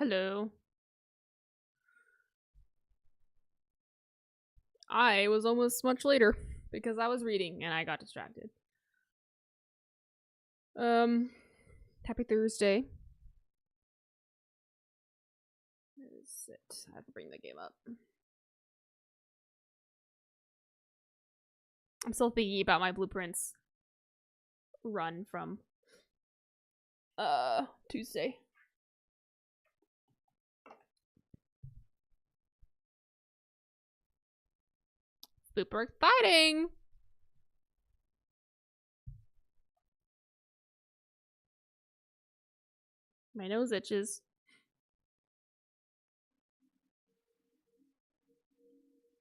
Hello. I was almost much later because I was reading and I got distracted. Happy Thursday. Where is it? I have to bring the game up. I'm still thinking about my blueprints run from Tuesday. Super exciting! My nose itches.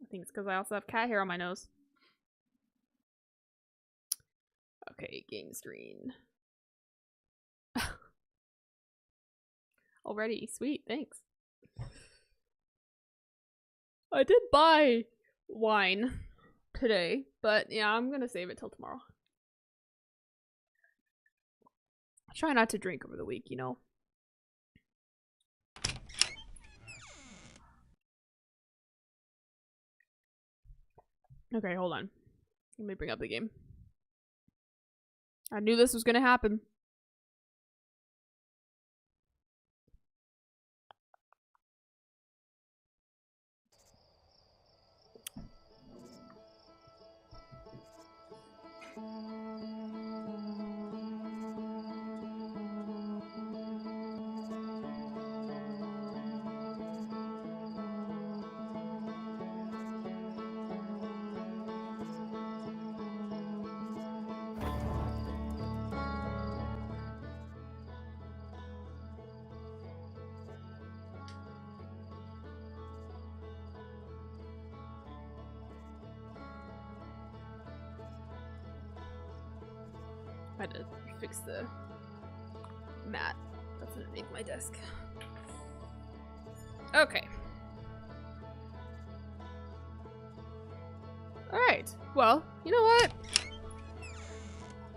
I think it's because I also have cat hair on my nose. Okay, game screen. Already, sweet, thanks. I did buy wine today, but yeah, I'm gonna save it till tomorrow. I try not to drink over the week, you know. Okay, hold on. Let me bring up the game. I knew this was gonna happen. I had to fix the mat that's underneath my desk. Okay. Alright. Well, you know what?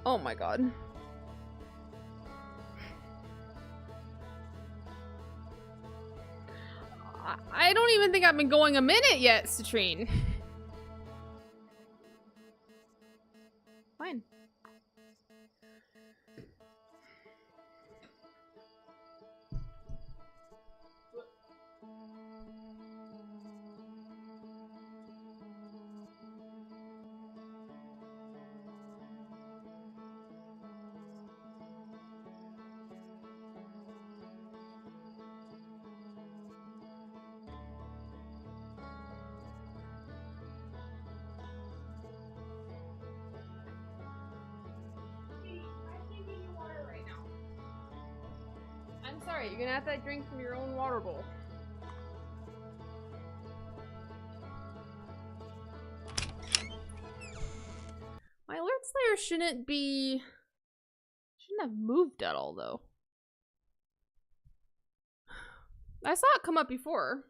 Oh my god. I don't even think I've been going a minute yet, Citrine. Fine. I'm sorry, you're gonna have to drink from your own water bowl. My alert slayer shouldn't have moved at all though. I saw it come up before.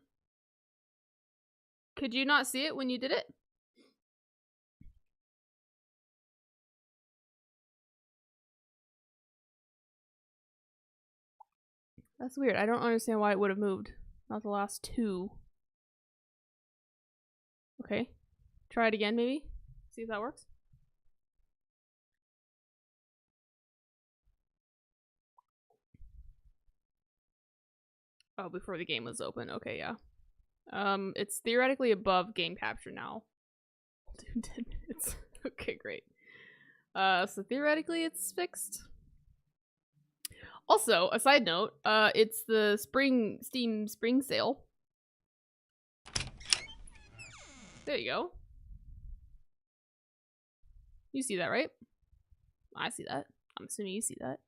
Could you not see it when you did it? That's weird. I don't understand why it would have moved. Not the last two. Okay. Try it again, maybe? See if that works. Oh, before the game was open. Okay, yeah. It's theoretically above game capture now. 10 minutes. Okay, great. So theoretically it's fixed. Also, a side note, it's the Steam Spring Sale. There you go. You see that, right? I see that. I'm assuming you see that.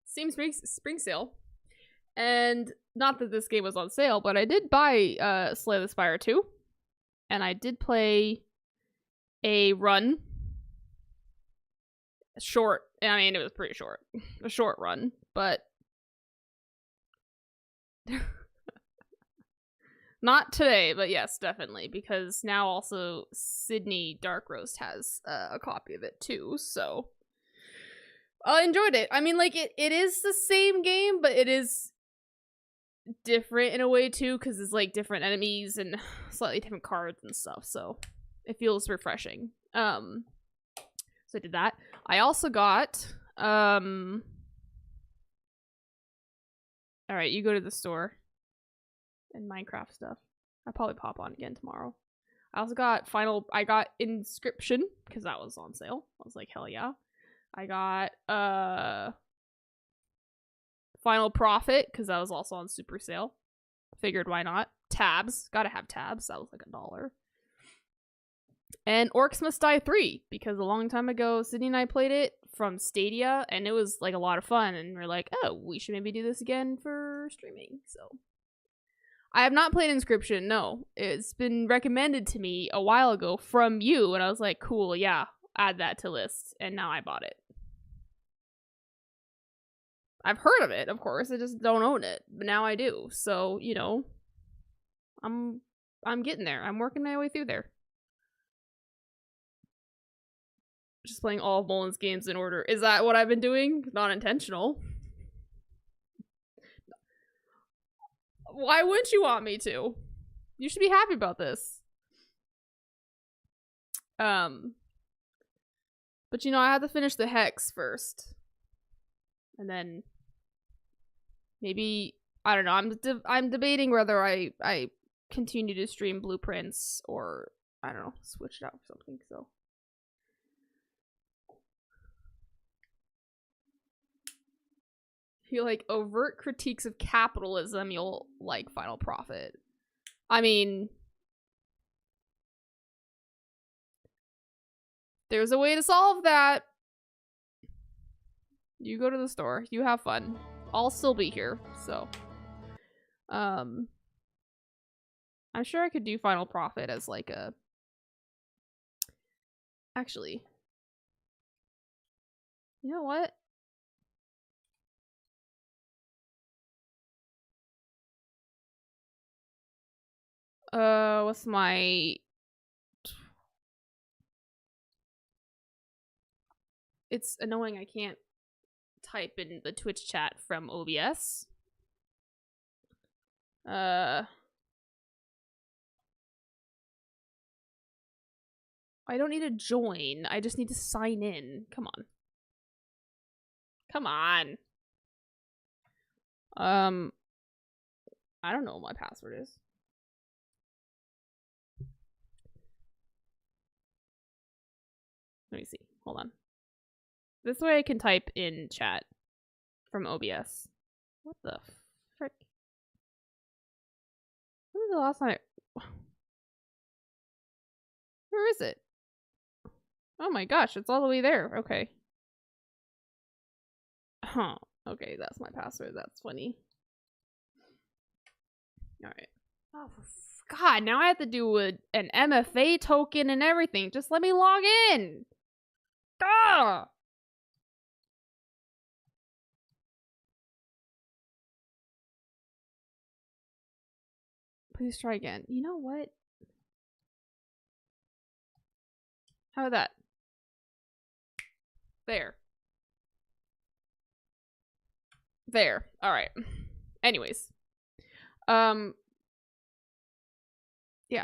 Steam Spring Sale. And not that this game was on sale, but I did buy Slay the Spire 2. And I did play a run. Short. I mean, it was pretty short. A short run, but not today, but yes, definitely, because now also Sydney Dark Roast has a copy of it too, so I enjoyed it. I mean, like, it is the same game, but it is different in a way, too, because it's, like, different enemies and slightly different cards and stuff, so it feels refreshing. So I did that. I also got, alright, you go to the store and Minecraft stuff. I'll probably pop on again tomorrow. I also got I got Inscription, because that was on sale. I was like, hell yeah. I got, Final Profit, because that was also on super sale. Figured why not. Tabs. Gotta have tabs. That was like $1. And Orcs Must Die 3, because a long time ago, Sydney and I played it from Stadia, and it was like a lot of fun, and we're like, oh, we should maybe do this again for streaming, so. I have not played Inscription, no. It's been recommended to me a while ago from you, and I was like, cool, yeah, add that to list, and now I bought it. I've heard of it, of course, I just don't own it, but now I do, so, you know, I'm getting there. I'm working my way through there. Just playing all of Mullen's games in order. Is that what I've been doing? Not intentional. Why wouldn't you want me to? You should be happy about this. But you know, I had to finish the Hex first. And then maybe, I don't know, I'm debating whether I continue to stream Blueprints or, I don't know, switch it out for something, so. If you like overt critiques of capitalism, you'll like Final Profit. I mean, there's a way to solve that. You go to the store. You have fun. I'll still be here, so. I'm sure I could do Final Profit as like a... Actually. You know what? What's my... It's annoying I can't type in the Twitch chat from OBS. I don't need to join. I just need to sign in. Come on. Come on. I don't know what my password is. Let me see. Hold on. This way I can type in chat from OBS. What the frick? When was the last time Where is it? Oh my gosh, it's all the way there. Okay. Huh. Okay, that's my password. That's funny. Alright. Oh, God, now I have to do an MFA token and everything. Just let me log in. Duh! Please try again. You know what? How about that? There. There. Alright. Anyways. Yeah,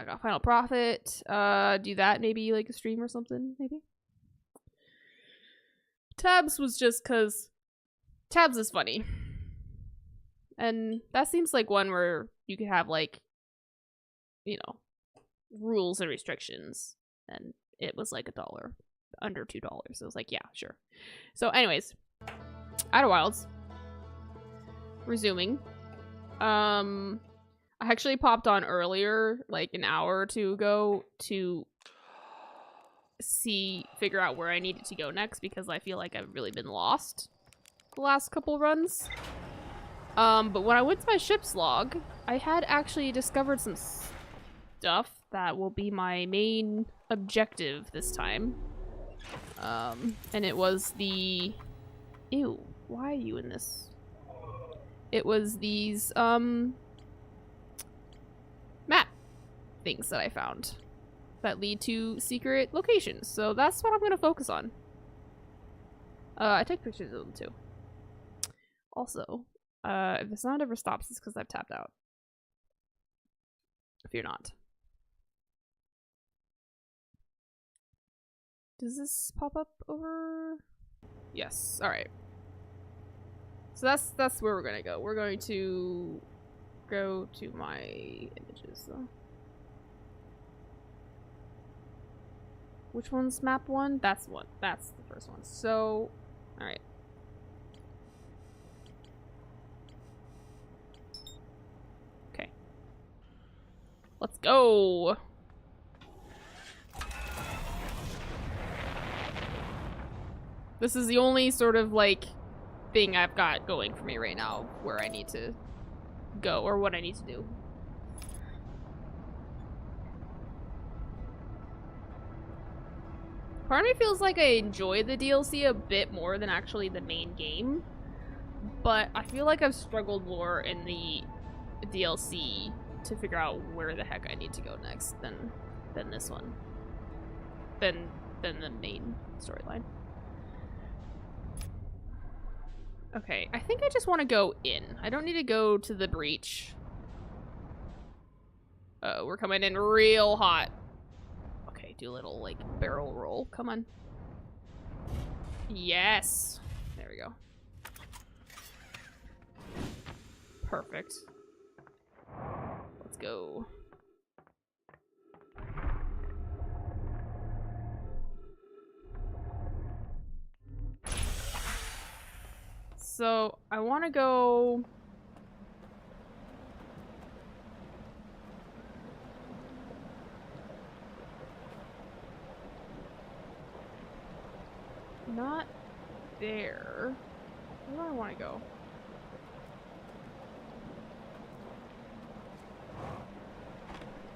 I got Final Profit. Do that maybe like a stream or something, maybe? Tabs was just because Tabs is funny. And that seems like one where you could have like, you know, rules and restrictions. And it was like $1, under $2. So I was like, yeah, sure. So anyways, Outer Wilds. Resuming. I actually popped on earlier, like an hour or two ago, to figure out where I needed to go next, because I feel like I've really been lost the last couple runs. But when I went to my ship's log, I had actually discovered some stuff that will be my main objective this time. And it was the... Ew, why are you in this? It was these, map things that I found that lead to secret locations. So that's what I'm gonna focus on. I took pictures of them too. Also, if the sound ever stops, it's because I've tapped out. If you're not. Does this pop up over? Yes. All right. So that's where we're gonna go. We're going to go to my images though. Which one's map 1? That's one. That's the first one. So, all right. Okay. Let's go. This is the only sort of like thing I've got going for me right now where I need to go or what I need to do. Part of me feels like I enjoy the DLC a bit more than actually the main game, but I feel like I've struggled more in the DLC to figure out where the heck I need to go next than this one. Than the main storyline. Okay, I think I just want to go in. I don't need to go to the breach. We're coming in real hot. Okay, do a little, like, barrel roll. Come on. Yes. There we go. Perfect. Let's go. So, I want to go... Not there. Where do I want to go?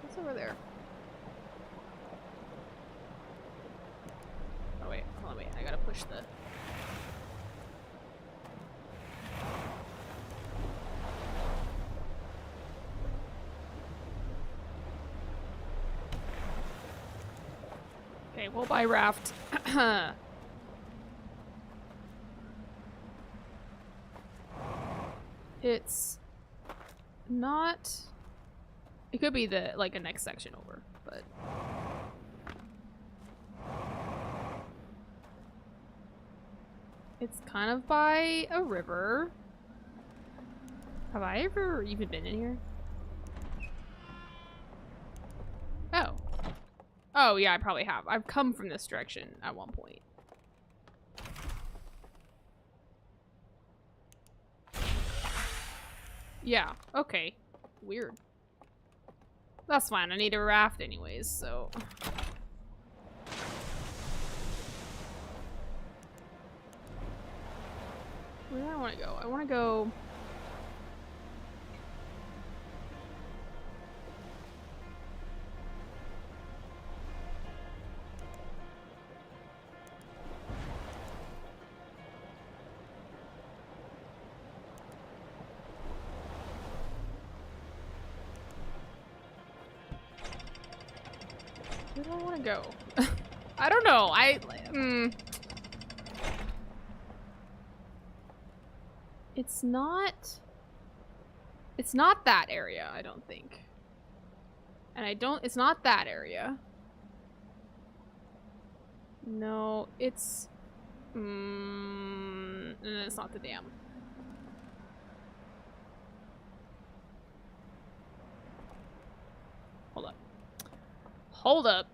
What's over there? Oh wait, hold on, wait. I gotta push the... Okay, we'll buy raft. It's not... It could be the, like, a next section over, but... It's kind of by a river. Have I ever even been in here? Oh. Oh, yeah, I probably have. I've come from this direction at one point. Yeah, okay. Weird. That's fine, I need a raft anyways, so... Where do I want to go? I want to go... Where do I want to go? I don't know. It's not that area, I don't think. And it's not that area. No, it's it's not the dam. Hold up. Hold up.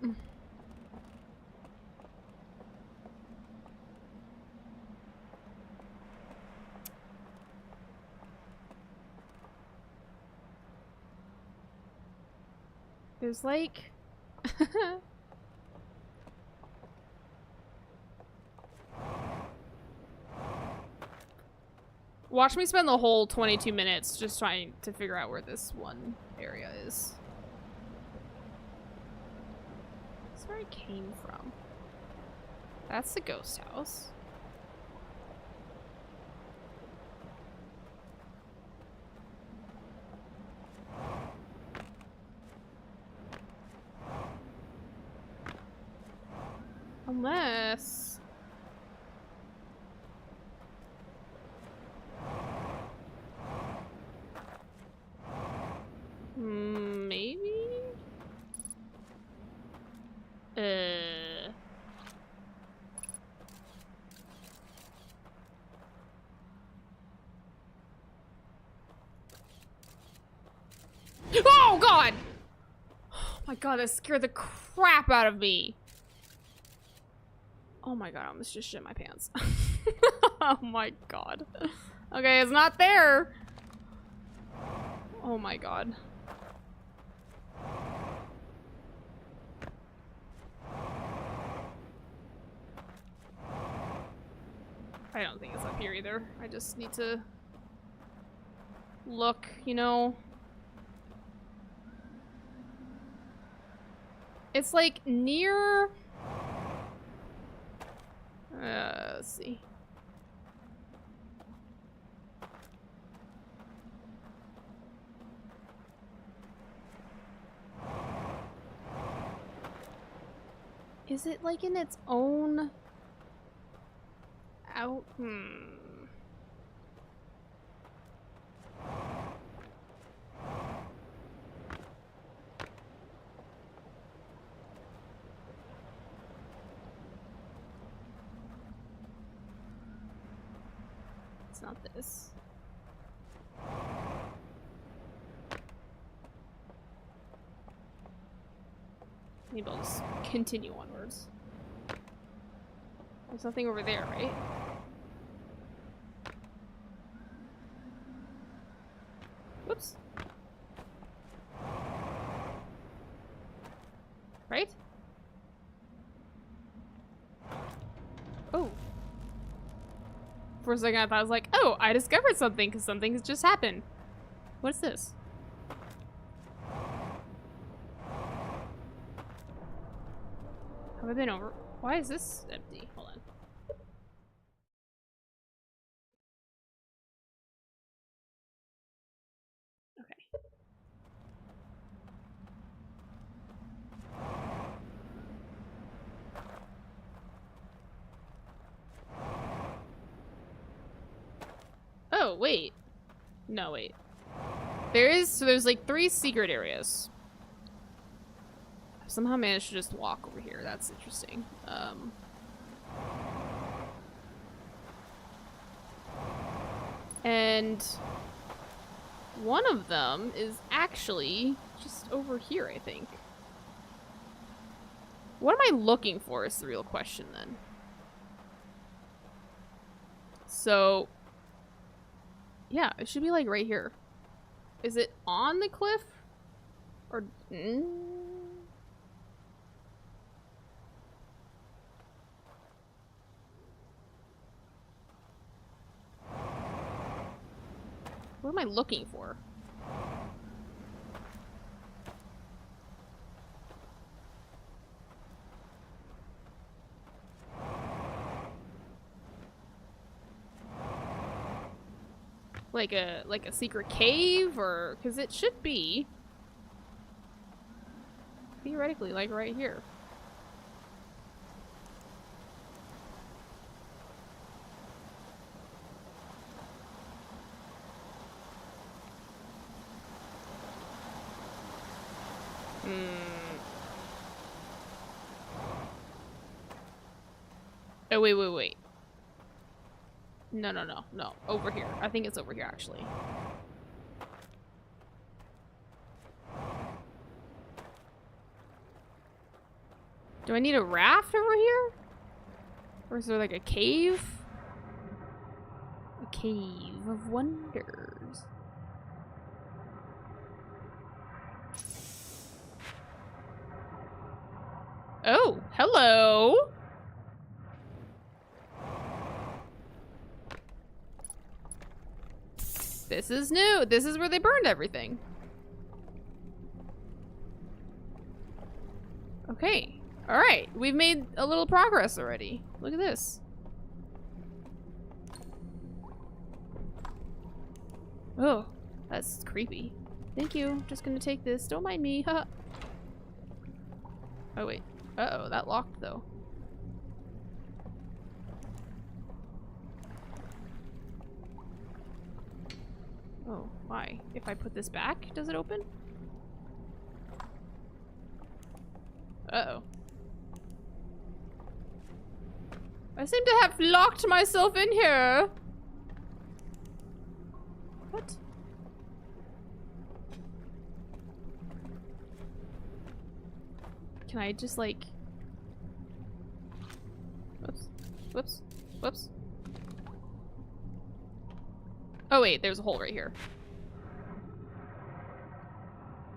There's like... Watch me spend the whole 22 minutes just trying to figure out where this one area is. That's where I came from. That's the ghost house. Unless... Oh god! Oh my god, that scared the crap out of me. Oh my god, I almost just shit my pants. Oh my god. Okay, it's not there. Oh my god. I don't think it's up here either. I just need to look, you know. It's like near... let's see. Is it like in its own... out? It's not this. Maybe I'll just continue onwards. There's nothing over there, right? Whoops. Right? Oh. For a second I thought I was like, oh, I discovered something because something has just happened. What's this? Have I been over? Why is this empty? Hold on. Okay. Oh, wait. No, wait. There's like 3 secret areas. I've somehow managed to just walk over here. That's interesting. And one of them is actually just over here, I think. What am I looking for is the real question then. So, yeah, it should be like right here. Is it on the cliff? Or... What am I looking for? Like a secret cave, or because it should be theoretically like right here. Oh, wait. No. Over here. I think it's over here, actually. Do I need a raft over here? Or is there like a cave? A cave of wonders. Oh, hello! This is new. This is where they burned everything. Okay. Alright. We've made a little progress already. Look at this. Oh, that's creepy. Thank you. Just gonna take this. Don't mind me. Haha. Oh, wait. Uh-oh, that locked, though. Oh, why? If I put this back, does it open? Uh-oh. I seem to have locked myself in here. What? Can I just like... Whoops. Whoops. Whoops. Oh wait, there's a hole right here.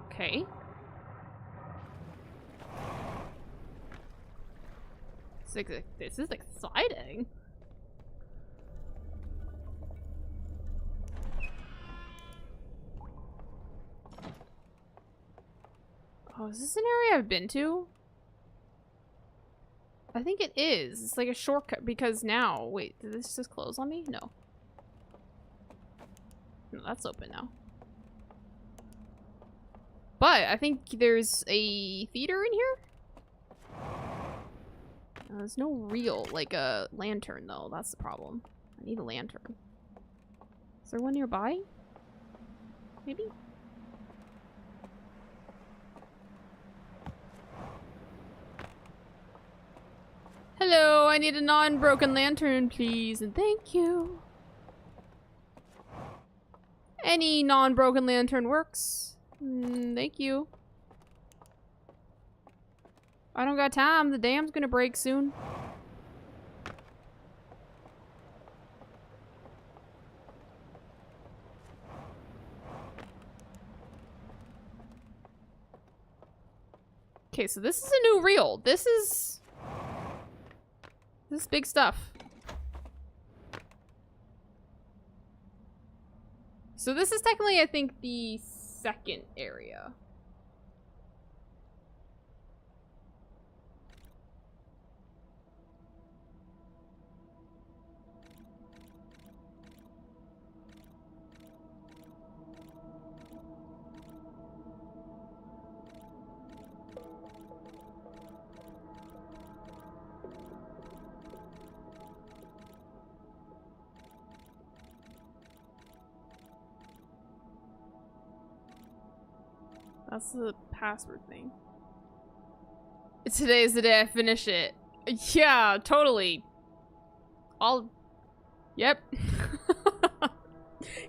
Okay. This is exciting. Oh, is this an area I've been to? I think it is. It's like a shortcut because now... Wait, did this just close on me? No. No, that's open now. But I think there's a theater in here? There's no real, like, a lantern, though. That's the problem. I need a lantern. Is there one nearby? Maybe? Hello, I need a non-broken lantern, please, and thank you. Any non-broken lantern works. Thank you. I don't got time. The dam's gonna break soon. Okay, so this is a new reel. This is big stuff. So this is technically, I think, the second area. That's the password thing. Today is the day I finish it. Yeah, totally. Yep.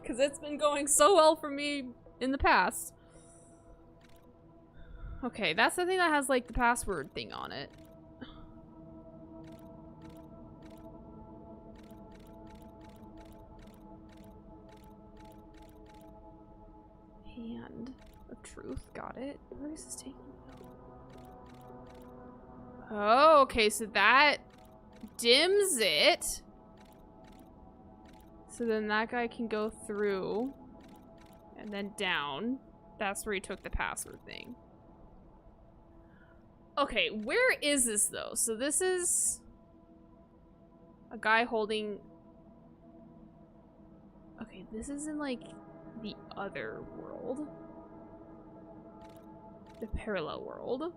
Because it's been going so well for me in the past. Okay, that's the thing that has, like, the password thing on it. Hand of truth, got it. Where is this taking me? Oh, okay, so that dims it. So then that guy can go through and then down. That's where he took the password thing. Okay, where is this though? So this is a guy holding... Okay, this is in like the other world. The parallel world.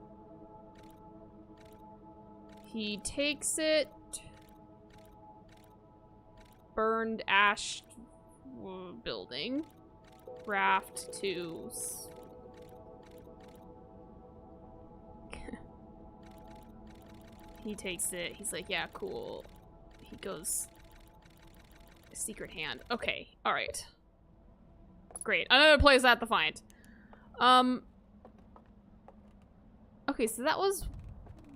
He takes it. Burned ash building. Raft to... He takes it. He's like, yeah, cool. He goes... Secret hand. Okay. Alright. Great. Another place I have to find. Okay, so that was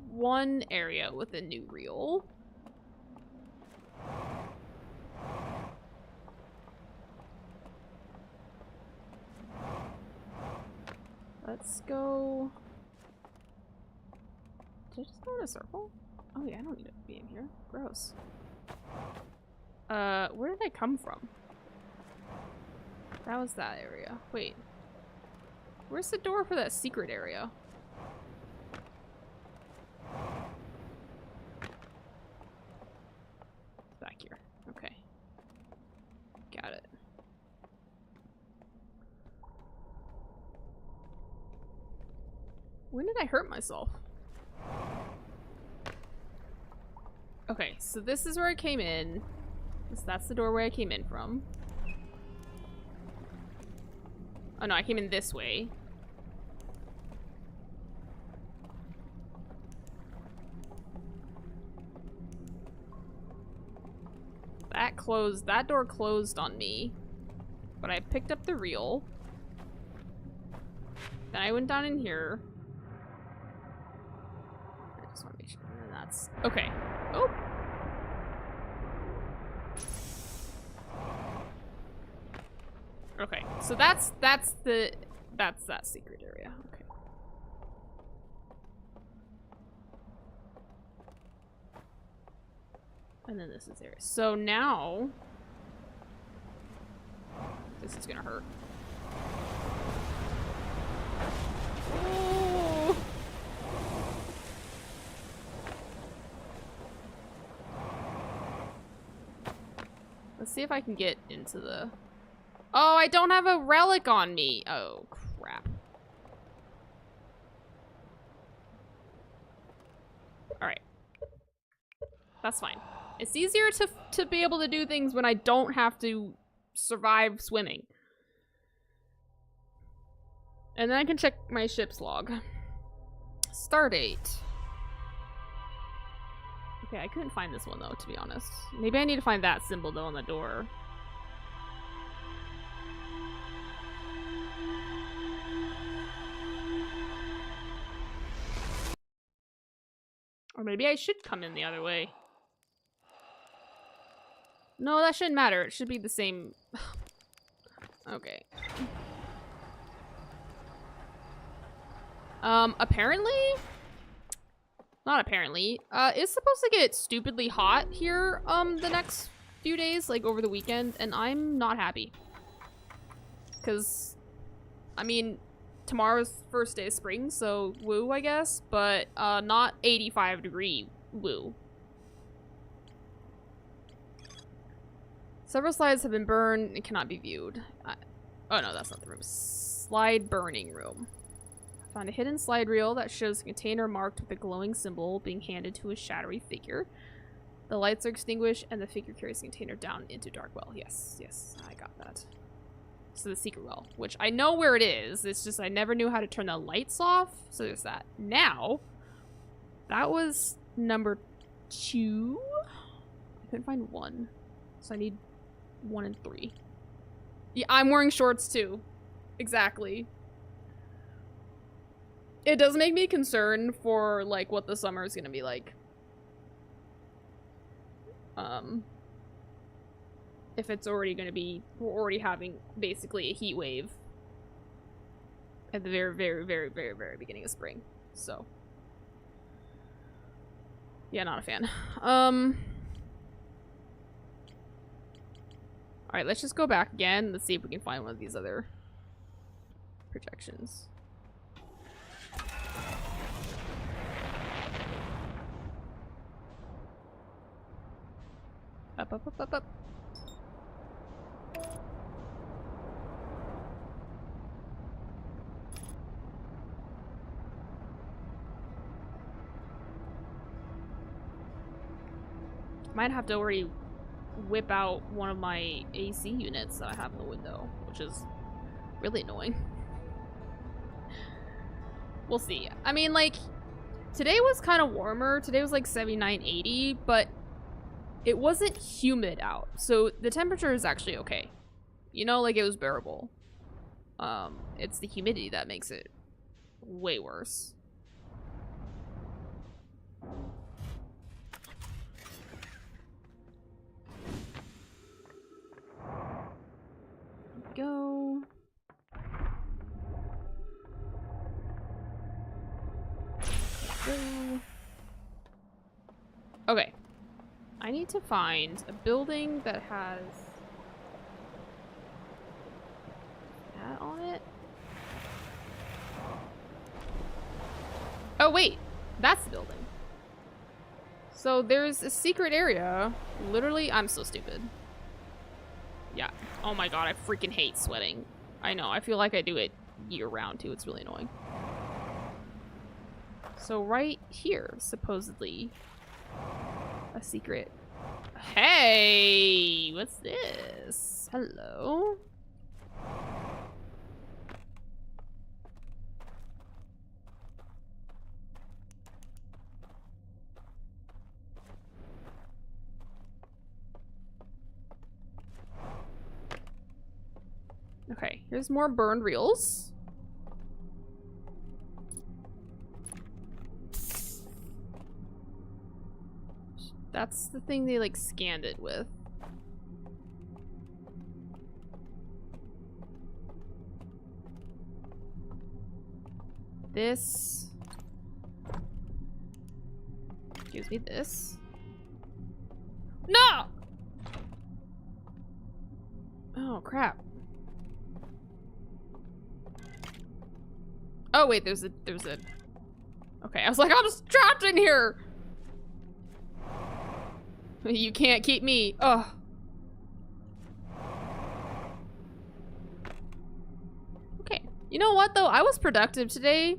one area with a new reel. Let's go... Did I just go in a circle? Oh yeah, I don't need to be in here. Gross. Where did I come from? That was that area. Wait. Where's the door for that secret area? It's back here. Okay. Got it. When did I hurt myself? Okay, so this is where I came in. That's the doorway I came in from. Oh no, I came in this way. That closed, that door closed on me. But I picked up the reel. Then I went down in here. that's okay. Oh. Okay, so that's that secret area. Okay. And then this is area. So now this is gonna hurt. Oh. Let's see if I can get into the... Oh, I don't have a relic on me. Oh, crap. Alright. That's fine. It's easier to be able to do things when I don't have to survive swimming. And then I can check my ship's log. Stardate. Okay, I couldn't find this one though, to be honest. Maybe I need to find that symbol though on the door. Or maybe I should come in the other way. No, that shouldn't matter. It should be the same. Okay. Apparently? Not apparently. It's supposed to get stupidly hot here, the next few days, like over the weekend, and I'm not happy. 'Cause, I mean, tomorrow's first day of spring, so woo, I guess, but, not 85-degree woo. Several slides have been burned and cannot be viewed. Oh no, that's not the room. Slide burning room. Found a hidden slide reel that shows a container marked with a glowing symbol being handed to a shadowy figure. The lights are extinguished and the figure carries the container down into dark well. Yes, yes, I got that. So the secret well, which I know where it is. It's just I never knew how to turn the lights off. So there's that. Now, that was number 2. I couldn't find 1. So I need 1 and 3. Yeah, I'm wearing shorts too. Exactly. It does make me concerned for, like, what the summer is gonna be like. If it's already gonna be... We're already having, basically, a heat wave. At the very, very, very, very, very beginning of spring. So. Yeah, not a fan. Alright, let's just go back again. Let's see if we can find one of these other projections. Up, up, up, up, up. Might have to already whip out one of my AC units that I have in the window, which is really annoying. We'll see. I mean, like, today was kind of warmer. Today was like 79, 80, but it wasn't humid out. So the temperature is actually okay. You know, like, it was bearable. It's the humidity that makes it way worse. Go. Go. Okay. I need to find a building that has that on it. Oh wait, that's the building. So there's a secret area. Literally, I'm so stupid. Yeah. Oh my god, I freaking hate sweating. I know, I feel like I do it year-round too. It's really annoying. So right here, supposedly, a secret. Hey! What's this? Hello? Okay, here's more burned reels. That's the thing they, like, scanned it with. This gives me this. No! Oh, crap. Oh, wait, there's a... Okay, I was like, I'm just trapped in here! You can't keep me. Ugh. Okay. You know what, though? I was productive today.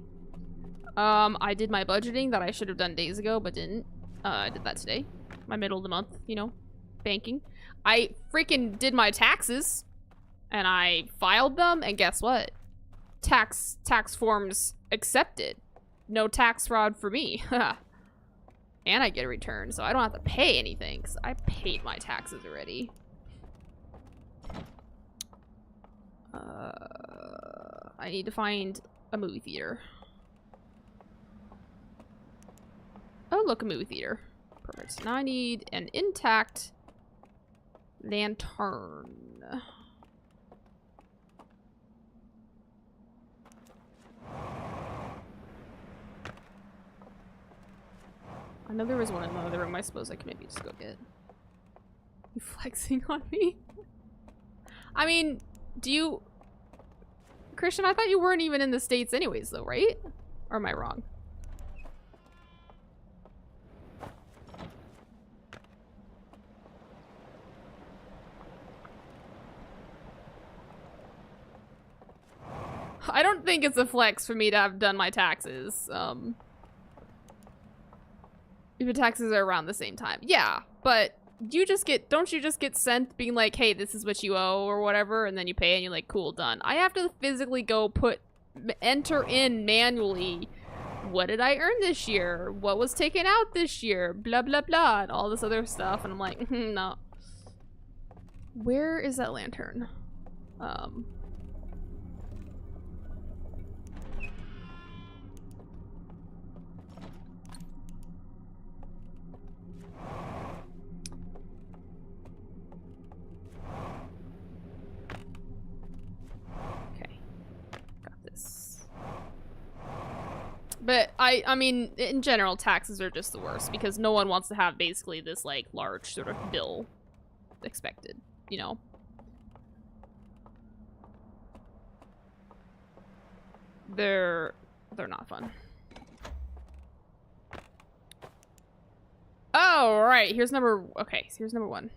I did my budgeting that I should have done days ago, but didn't. I did that today. My middle of the month, you know, banking. I freaking did my taxes, and I filed them, and guess what? Tax forms accepted. No tax fraud for me. And I get a return, so I don't have to pay anything, because I paid my taxes already. I need to find a movie theater. Oh, look, a movie theater. Perfect. Now I need an intact lantern. I know there was one in the other room. I suppose I can maybe just go get. You flexing on me? I mean, do you... Christian, I thought you weren't even in the States anyways, though, right? Or am I wrong? I don't think it's a flex for me to have done my taxes. If the taxes are around the same time. Yeah, but you just get, don't you just get sent being like, hey, this is what you owe or whatever, and then you pay and you're like, cool, done. I have to physically go enter in manually, what did I earn this year? What was taken out this year? Blah, blah, blah, and all this other stuff. And I'm like, no. Where is that lantern? But I mean, in general, taxes are just the worst because no one wants to have basically this like large sort of bill expected, you know? They're not fun. Oh, right. Here's number, okay, so here's number 1.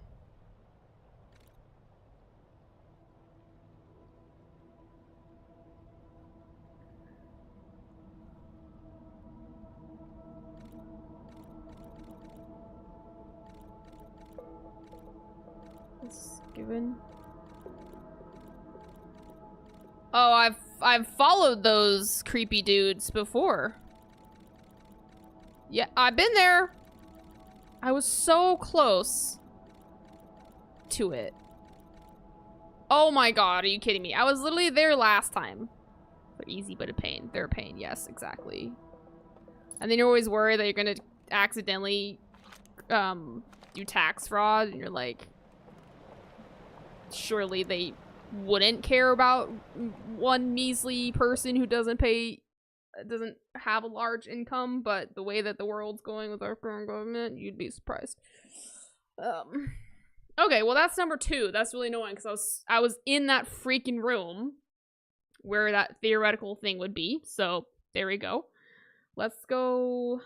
Given. Oh, I've followed those creepy dudes before. Yeah, I've been there. I was so close to it. Oh my god, are you kidding me? I was literally there last time. They're easy but a pain. They're a pain, yes, exactly. And then you're always worried that you're gonna accidentally do tax fraud, and you're like, surely they wouldn't care about one measly person who doesn't have a large income, but the way that the world's going with our current government, you'd be surprised. Okay, well that's number 2. That's really annoying because I was in that freaking room where that theoretical thing would be. So there we go. Let's go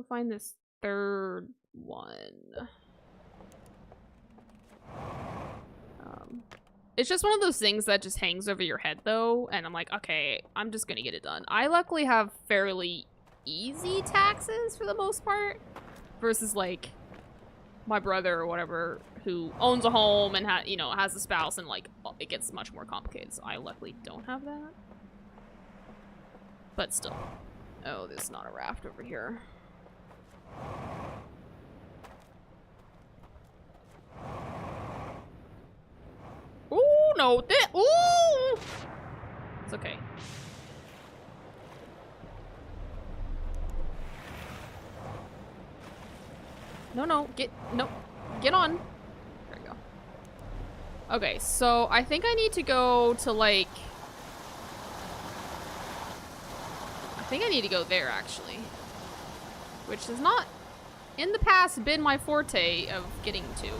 find this third one. It's just one of those things that just hangs over your head, though, and I'm like, okay, I'm just gonna get it done. I luckily have fairly easy taxes for the most part, versus, like, my brother or whatever, who owns a home and, has a spouse, and, like, it gets much more complicated, so I luckily don't have that. But still. Oh, there's not a raft over here. Ooh, no, ooh! It's okay. No, no, no, get on. There we go. Okay, so I think I need to go to, like... I think I need to go there, actually. Which has not, in the past, been my forte of getting to.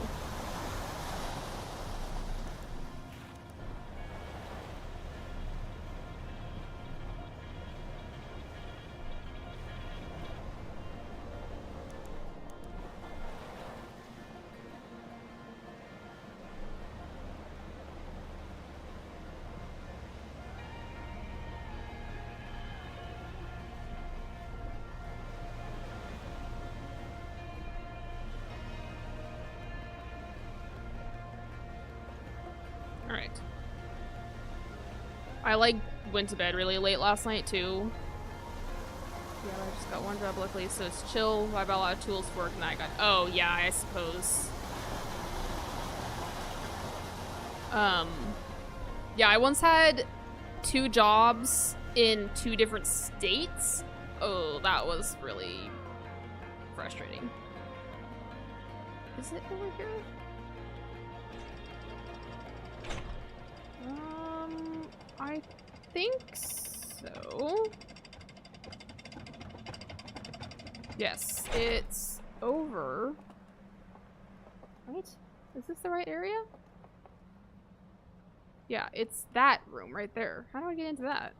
Alright. I, like, went to bed really late last night, too. Yeah, I just got one job, luckily, so it's chill. I got a lot of tools for work, and I got... Oh, yeah, I suppose. Yeah, I once had 2 jobs in 2 different states. Oh, that was really frustrating. Is it over here? I think so. Yes, it's over. Right? Is this the right area? Yeah, it's that room right there. How do I get into that?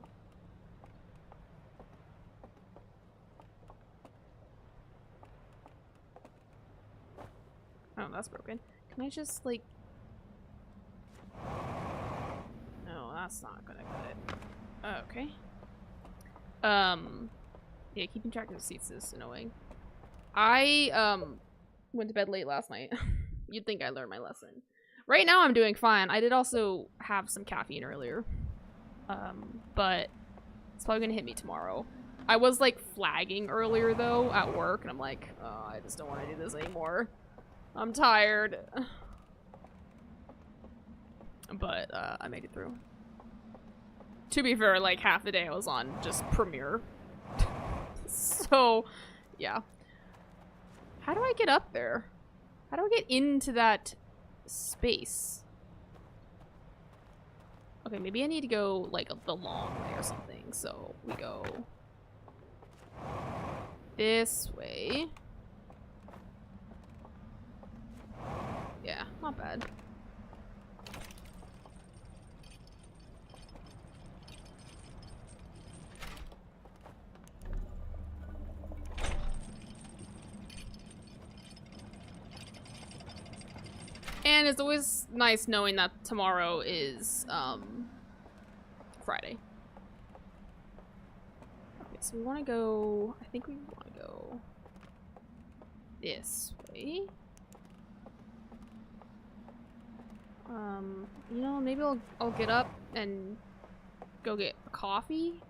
Oh, that's broken. Can I just, like... No, that's not gonna cut it. Okay. Yeah, keeping track of the seats is annoying. I, went to bed late last night. You'd think I learned my lesson. Right now I'm doing fine. I did also have some caffeine earlier. But it's probably gonna hit me tomorrow. I was, like, flagging earlier, though, at work, and I'm like, oh, I just don't want to do this anymore. I'm tired. But, I made it through. To be fair, like, half the day I was on just Premiere. So, yeah. How do I get up there? How do I get into that space? Okay, maybe I need to go, like, the long way or something. So, we go this way. Yeah, not bad. And it's always nice knowing that tomorrow is, Friday. Okay, so we want to go... I think we want to go this way. You know, maybe I'll get up and go get a coffee.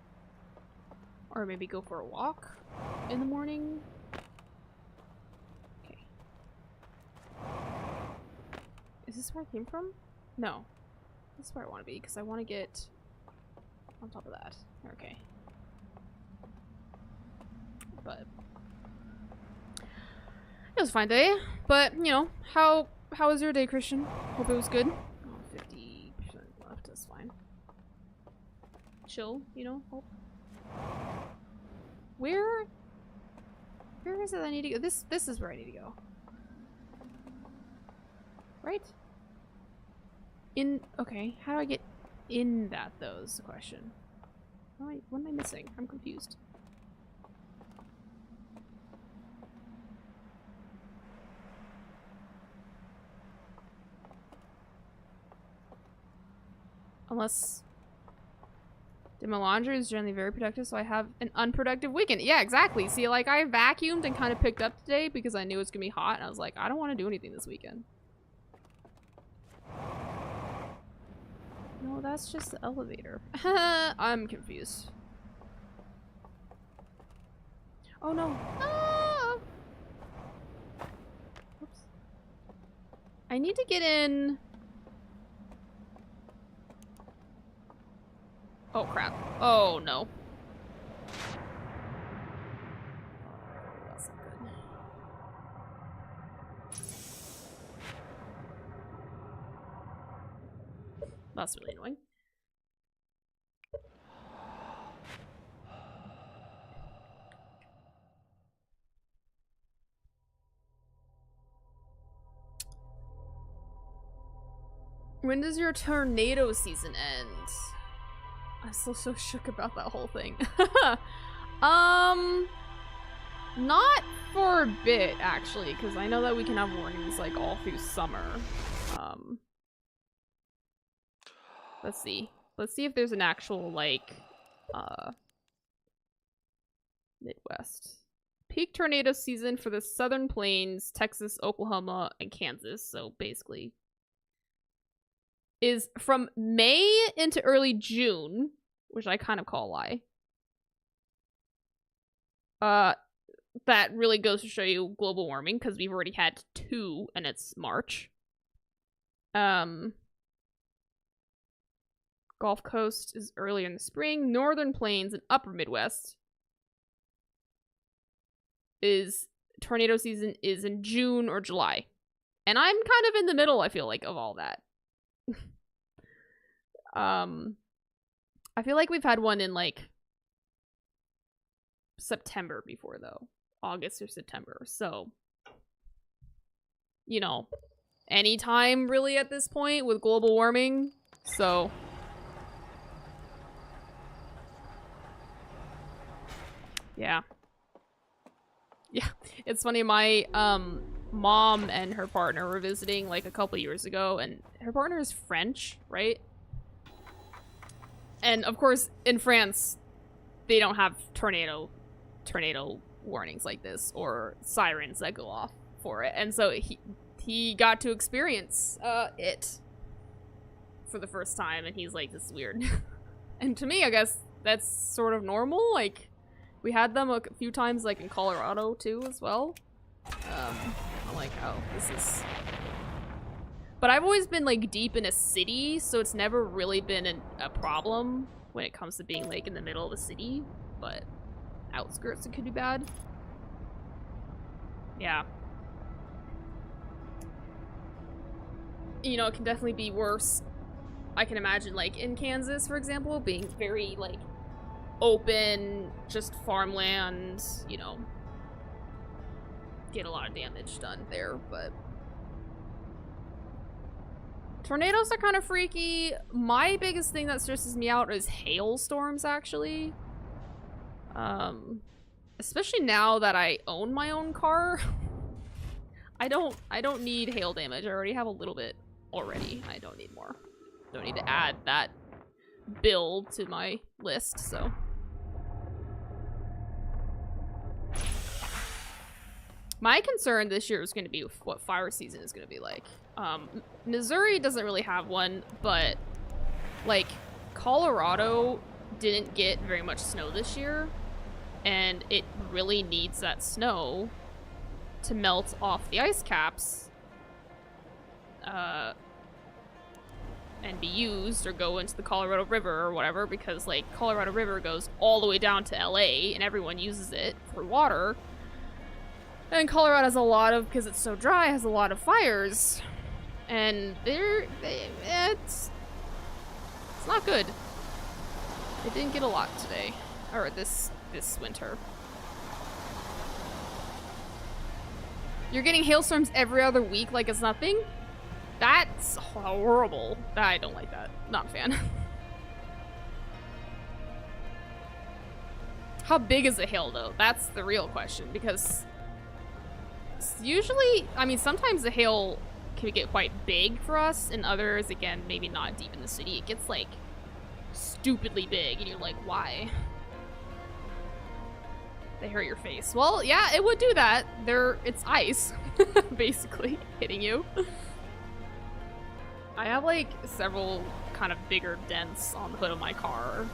Or maybe go for a walk in the morning. Okay. Is this where I came from? No. This is where I want to be, because I want to get on top of that. Okay. But it was a fine day. But, you know, how was your day, Christian? Hope it was good. Oh, 50% left, that's fine. Chill, you know, hope. Where is it I need to go? This is where I need to go. Right? Okay, how do I get in that, though, is the question. What am I missing? I'm confused. Unless... My laundry is generally very productive, so I have an unproductive weekend. Yeah, exactly. See, like, I vacuumed and kind of picked up today because I knew it was gonna be hot, and I was like, I don't want to do anything this weekend. No, that's just the elevator. I'm confused. Oh no. Ah! Oops. I need to get in... Oh crap. Oh no. That's not good. That's really annoying. When does your tornado season end? I'm still so shook about that whole thing. Not for a bit, actually, because I know that we can have warnings, like, all through summer. Let's see. Let's see if there's an actual, like, Midwest. Peak tornado season for the Southern Plains, Texas, Oklahoma, and Kansas. So, basically, is from May into early June, which I kind of call a lie. That really goes to show you global warming, because we've already had 2, and it's March. Gulf Coast is earlier in the spring. Northern Plains and Upper Midwest is tornado season is in June or July. And I'm kind of in the middle, I feel like, of all that. I feel like we've had one in, like, September before, though. August or September. So, you know, anytime really at this point with global warming. So, yeah. Yeah, it's funny. My mom and her partner were visiting like a couple years ago, and her partner is French, right? And of course, in France, they don't have tornado warnings like this or sirens that go off for it, and so he got to experience it for the first time, and he's like, "This is weird." And to me, I guess that's sort of normal. Like, we had them a few times, like in Colorado too, as well. I'm like, oh, this is. But I've always been like deep in a city, so it's never really been a problem when it comes to being like in the middle of a city. But outskirts, it could be bad. Yeah. You know, it can definitely be worse. I can imagine, like, in Kansas, for example, being very, like, open, just farmland, you know. Get a lot of damage done there, but... Tornadoes are kind of freaky. My biggest thing that stresses me out is hailstorms, actually. Especially now that I own my own car. I don't need hail damage. I already have a little bit already. I don't need more. Don't need to add that bill to my list, so. My concern this year is going to be what fire season is going to be like. Missouri doesn't really have one, but like Colorado didn't get very much snow this year, and it really needs that snow to melt off the ice caps and be used or go into the Colorado River or whatever, because like Colorado River goes all the way down to LA and everyone uses it for water. And Colorado has a lot of, because it's so dry, has a lot of fires. And it's not good. It didn't get a lot today. Or this winter. You're getting hailstorms every other week like it's nothing? That's horrible. I don't like that. Not a fan. How big is a hail, though? That's the real question, because usually, I mean, sometimes the hail can get quite big for us, and others, again, maybe not deep in the city. It gets, like, stupidly big, and you're like, why? They hurt your face. Well, yeah, it would do that. It's ice, basically, hitting you. I have, like, several kind of bigger dents on the hood of my car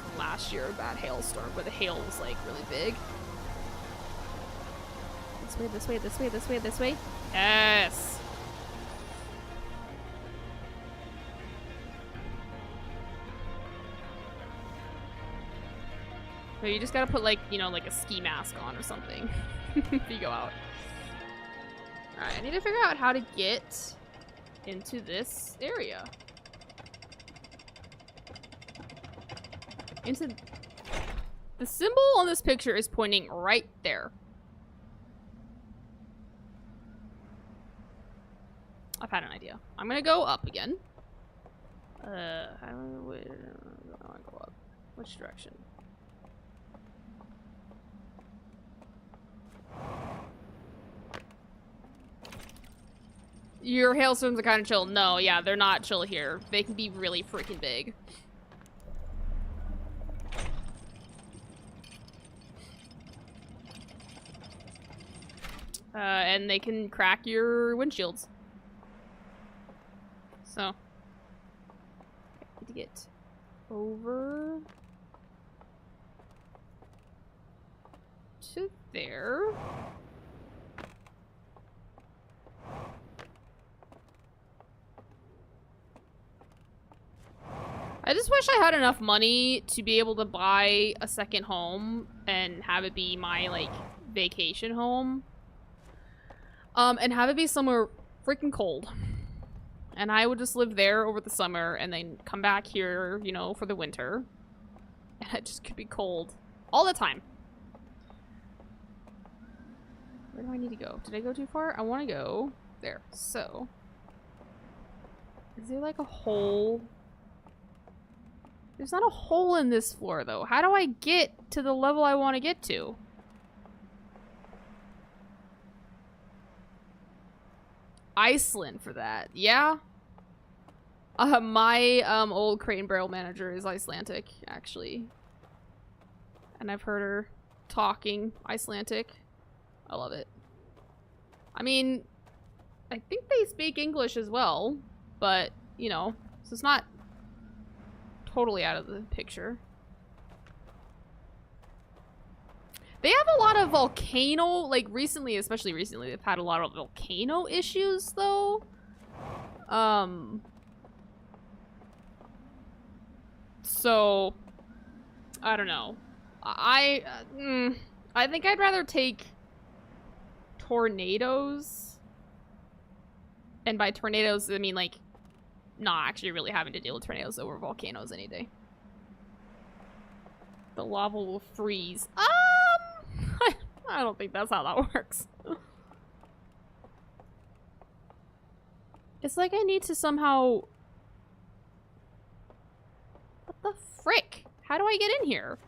from last year, that hailstorm, where the hail was, like, really big. This way, this way, this way, this way, this way. Yes! So you just gotta put, like, you know, like a ski mask on or something if you go out. Alright, I need to figure out how to get into this area. into... The symbol on this picture is pointing right there. I've had an idea. I'm gonna go up again. I wanna go up. Which direction? Your hailstones are kind of chill. No, yeah, they're not chill here. They can be really freaking big. And they can crack your windshields. So, I need to get over to there. I just wish I had enough money to be able to buy a second home and have it be my, like, vacation home. And have it be somewhere freaking cold. And I would just live there over the summer and then come back here, you know, for the winter. And it just could be cold all the time. Where do I need to go? Did I go too far? I want to go there. So, is there like a hole? There's not a hole in this floor, though. How do I get to the level I want to get to? Iceland for that. Yeah. My old Crate and Barrel manager is Icelandic, actually. And I've heard her talking Icelandic. I love it. I mean, I think they speak English as well, but, you know, so it's not totally out of the picture. They have a lot of volcano, like recently, especially recently, they've had a lot of volcano issues, though. So, I don't know. I think I'd rather take tornadoes. And by tornadoes, I mean, like, not actually really having to deal with tornadoes over volcanoes any day. The lava will freeze. I don't think that's how that works. It's like I need to somehow... What the frick? How do I get in here?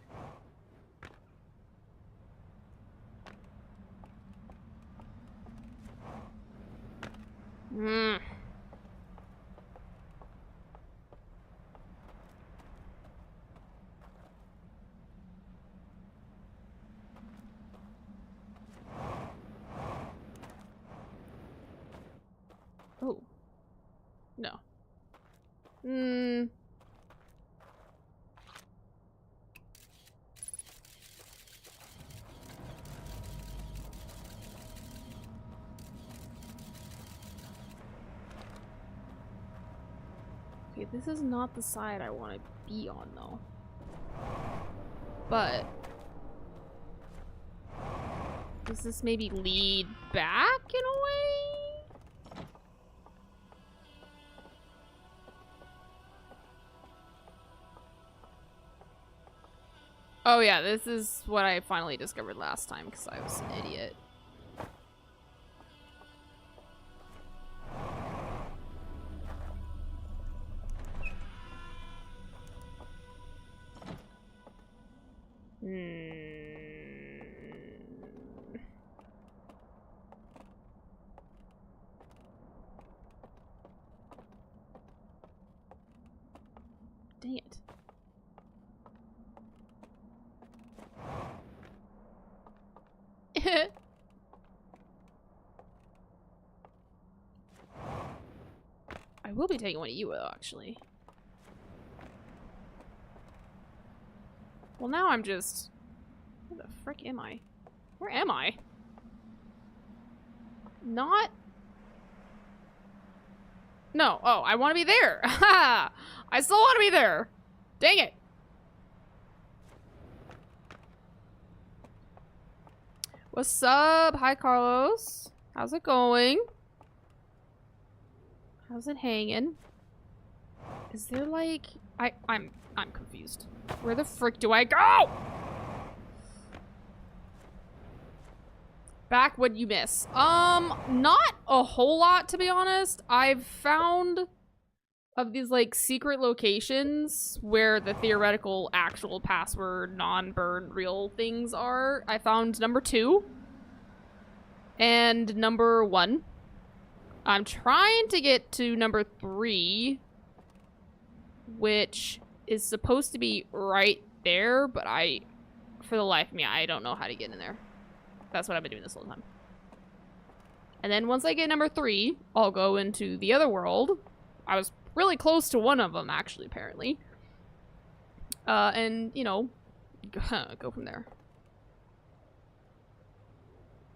Oh. No. Okay, this is not the side I want to be on, though. But... does this maybe lead back in a way? Oh yeah, this is what I finally discovered last time because I was an idiot. Dang it. I will be taking one of you, though, actually. Well, now I'm just... where the frick am I? Where am I? Not... no. Oh, I want to be there. I still want to be there. Dang it. What's up? Hi, Carlos. How's it going? How's it hanging? Is there like... I'm confused. Where the frick do I go? Back what you miss. Not a whole lot, to be honest. I've found of these like secret locations where the theoretical actual password non-burn real things are. I found number 2 and number 1. I'm trying to get to number 3, which is supposed to be right there, but for the life of me, I don't know how to get in there. That's what I've been doing this whole time. And then once I get number 3, I'll go into the other world. I was really close to one of them, actually, apparently. And, you know, go from there.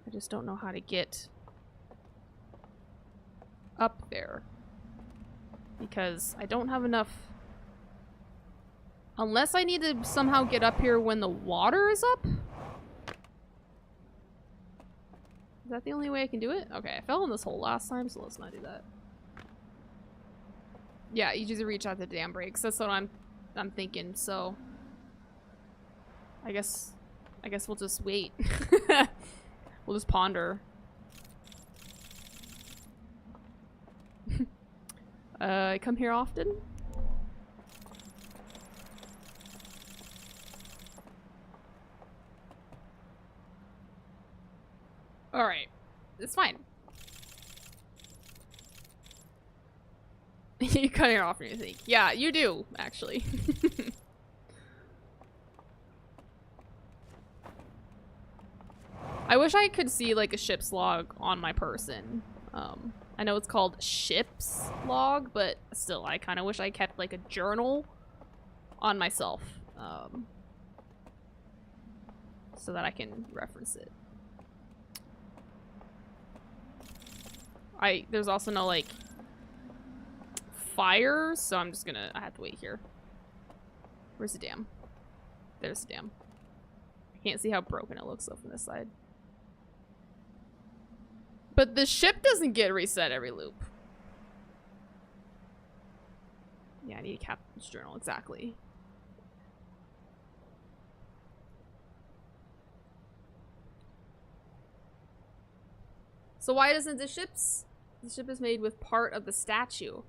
I just don't know how to get up there. Because I don't have enough... Unless I need to somehow get up here when the water is up? Is that the only way I can do it? Okay, I fell in this hole last time, so let's not do that. Yeah, you just reach out the dam breaks. That's what I'm thinking, so... I guess we'll just wait. We'll just ponder. I come here often? Alright. It's fine. You cut it off and you think. Yeah, you do, actually. I wish I could see like a ship's log on my person. I know it's called ship's log, but still, I kind of wish I kept like a journal on myself. So that I can reference it. There's also no like fire, so I'm just gonna, I have to wait here. Where's the dam? There's the dam. I can't see how broken it looks though from this side. But the ship doesn't get reset every loop. Yeah, I need a captain's journal, exactly. So why doesn't the ship is made with part of the statue?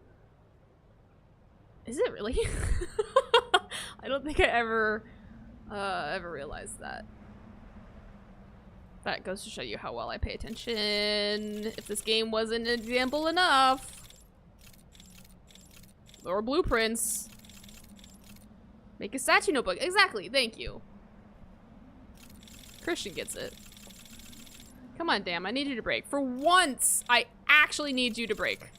Is it really? I don't think I ever realized that. That goes to show you how well I pay attention. If this game wasn't an example enough. Or blueprints. Make a statue notebook. Exactly, thank you. Christian gets it. Come on, damn, I need you to break. For once, I actually need you to break.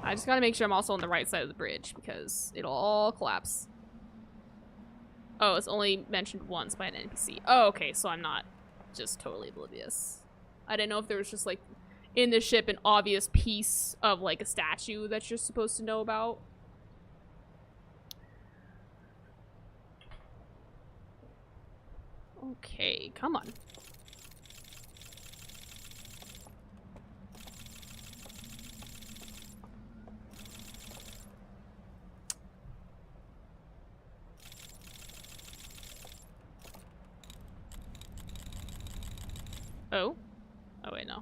I just gotta make sure I'm also on the right side of the bridge because it'll all collapse. Oh, it's only mentioned once by an NPC. Oh, okay, so I'm not just totally oblivious. I didn't know if there was just like in the ship an obvious piece of like a statue that you're supposed to know about. Okay, come on. Oh? Oh wait, no.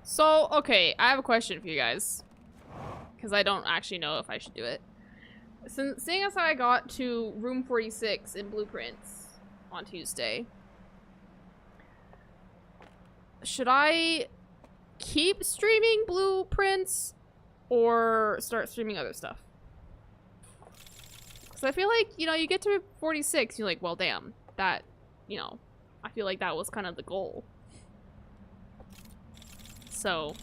So, okay, I have a question for you guys. Because I don't actually know if I should do it. Seeing as how I got to room 46 in Blueprints on Tuesday, should I keep streaming Blueprints or start streaming other stuff? Because I feel like, you know, you get to 46, you're like, well, damn, that, you know, I feel like that was kind of the goal. So,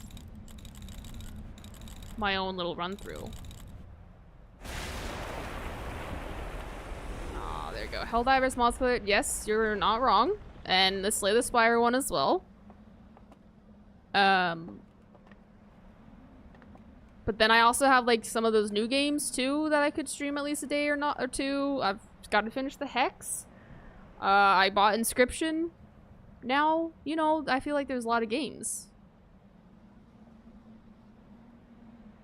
my own little run through. Oh, there you go. Helldivers, Mothkiller. Yes, you're not wrong. And the Slay the Spire one as well. But But then I also have like some of those new games too that I could stream at least a day or two. I've got to finish the Hex. I bought Inscription. Now, you know, I feel like there's a lot of games.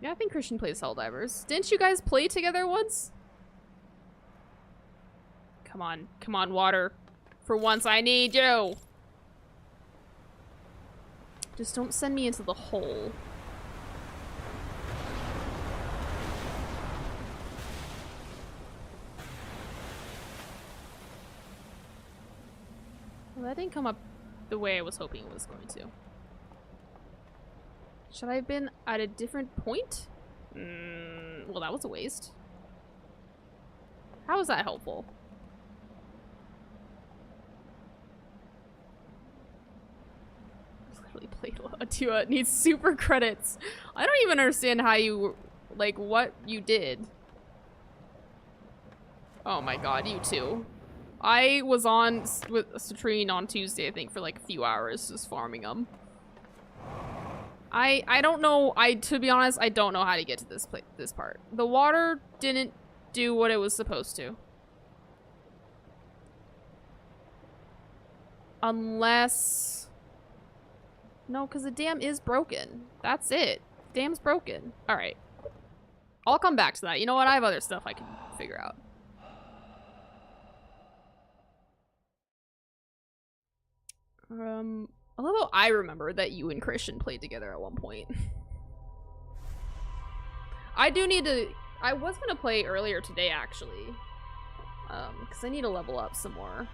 Yeah, I think Christian plays Helldivers. Didn't you guys play together once? Come on, water. For once, I need you. Just don't send me into the hole. Well, that didn't come up the way I was hoping it was going to. Should I have been at a different point? Well, that was a waste. How was that helpful? Literally played Atua needs super credits. I don't even understand how you, like, what you did. Oh my god, you too. I was on with Citrine on Tuesday, I think, for like a few hours just farming them. I don't know. To be honest, I don't know how to get to this part. The water didn't do what it was supposed to. Unless... No, because the dam is broken. That's it. The dam's broken. Alright. I'll come back to that. You know what? I have other stuff I can figure out. Although I remember that you and Christian played together at one point. I do need to... I was gonna play earlier today, actually. Because I need to level up some more.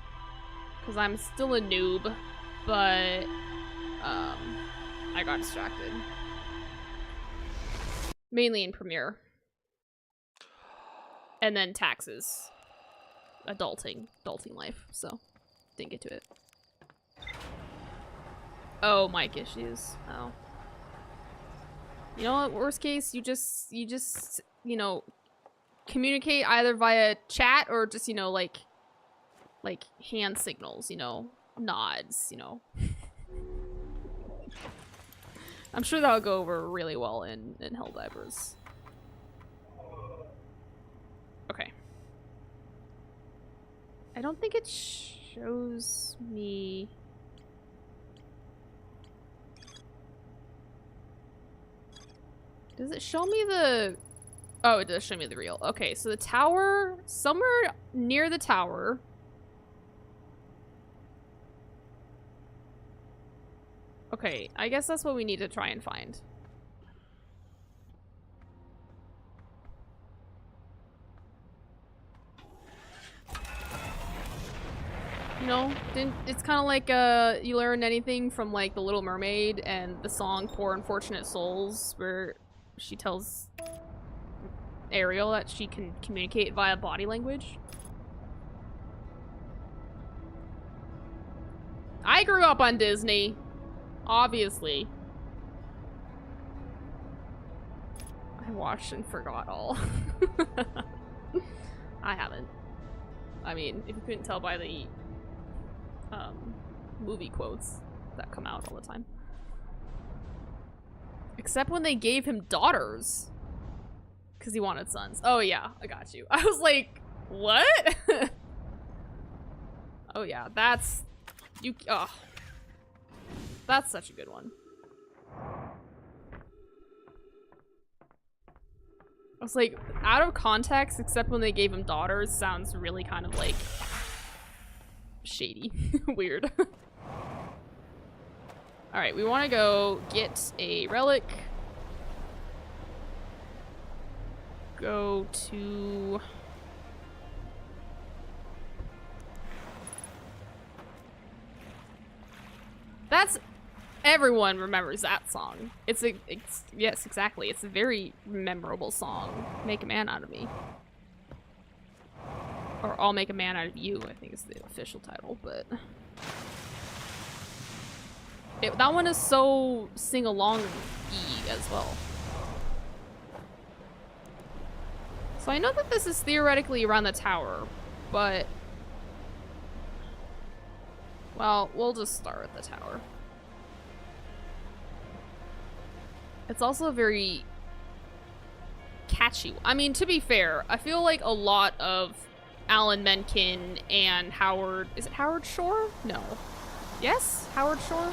Because I'm still a noob, but... I got distracted. Mainly in Premiere. And then taxes. Adulting life, so didn't get to it. Oh, mic issues. Oh. You know what? Worst case, you just, you know, communicate either via chat or just, you know, like hand signals, you know, nods, you know. I'm sure that'll go over really well in Helldivers. Okay. I don't think it shows me... Does it show me the... Oh, it does show me the reel. Okay, so the tower... Somewhere near the tower... Okay, I guess that's what we need to try and find. You know, it's kind of like you learn anything from like The Little Mermaid and the song Poor Unfortunate Souls, where she tells Ariel that she can communicate via body language. I grew up on Disney. Obviously. I watched and forgot all. I haven't. I mean, if you couldn't tell by the movie quotes that come out all the time. Except when they gave him daughters. Because he wanted sons. Oh yeah, I got you. I was like, what? Oh yeah, that's... You... Oh. That's such a good one. I was like, out of context, except when they gave him daughters, sounds really kind of like... shady. Weird. Alright, we want to go get a relic. Go to... That's... Everyone remembers that song. It's yes, exactly. It's a very memorable song. Make a man out of me. Or I'll make a man out of you, I think is the official title, but... that one is so sing-along-y as well. So I know that this is theoretically around the tower, but... Well, we'll just start with the tower. It's also very catchy. I mean, to be fair, I feel like a lot of Alan Menken and Howard... Is it Howard Shore? No. Yes? Howard Shore?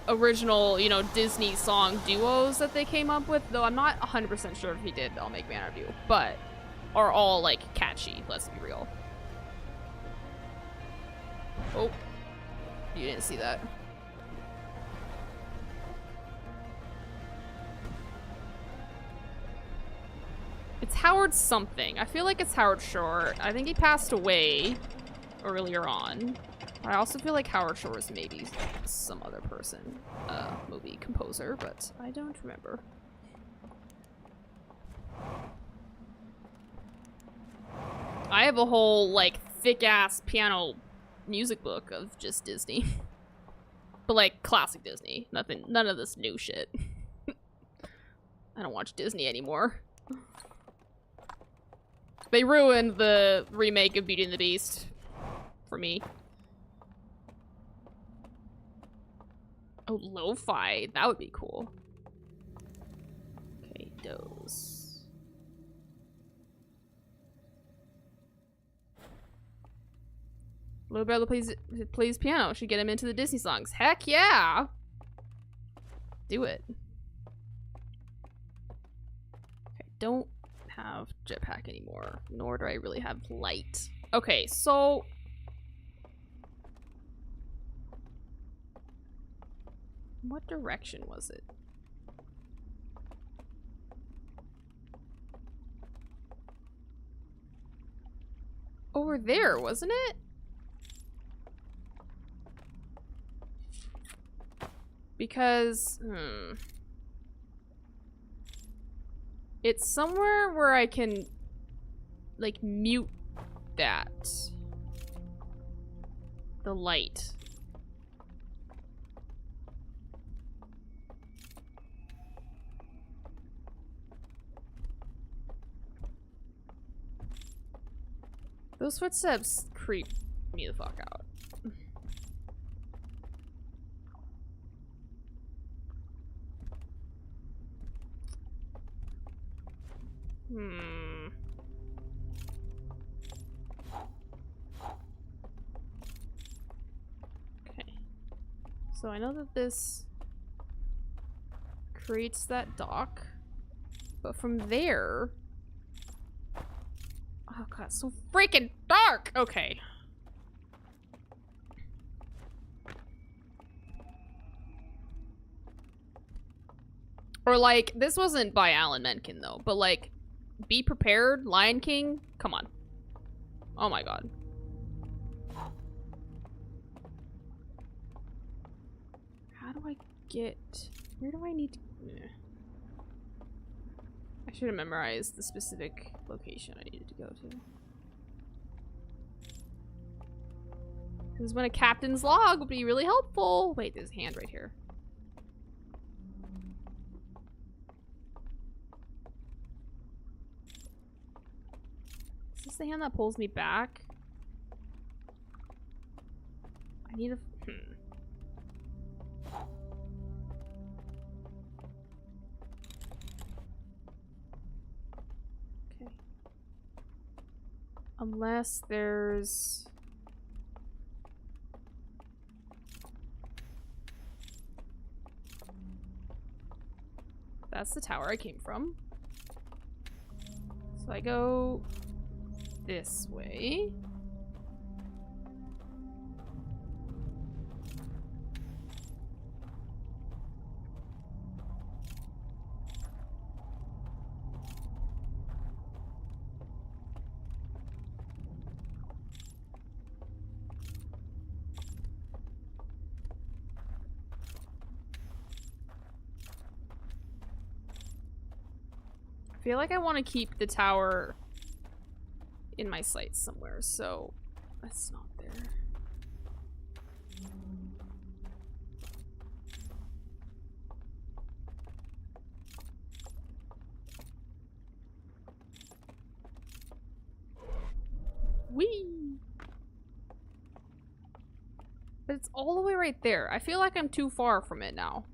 Original, you know, Disney song duos that they came up with, though I'm not 100% sure if he did I'll Make Man Out of You, but are all, like, catchy, let's be real. Oh. You didn't see that. It's Howard something. I feel like it's Howard Shore. I think he passed away earlier on. I also feel like Howard Shore is maybe some other person, movie composer, but I don't remember. I have a whole, like, thick-ass piano music book of just Disney. But, like, classic Disney. None of this new shit. I don't watch Disney anymore. They ruined the remake of Beauty and the Beast for me. Oh, lo-fi. That would be cool. Okay, those. Little brother plays piano. Should get him into the Disney songs. Heck yeah! Do it. Okay, don't have jetpack anymore, nor do I really have light. Okay, so what direction was it? Over there, wasn't it? Because, it's somewhere where I can, like, mute that. The light. Those footsteps creep me the fuck out. Okay. So I know that this creates that dock, but from there... Oh god, it's so freaking dark! Okay. Or like, this wasn't by Alan Menken though, but like, Be Prepared, Lion King? Come on. Oh my god. How do I get... Where do I need to... I should have memorized the specific location I needed to go to. Because when a captain's log would be really helpful. Wait, there's a hand right here. Is this the hand that pulls me back? I need a... Okay. Unless there's... That's the tower I came from. So I go this way. I feel like I want to keep the tower in my sights somewhere, so that's not there. Whee! But it's all the way right there. I feel like I'm too far from it now.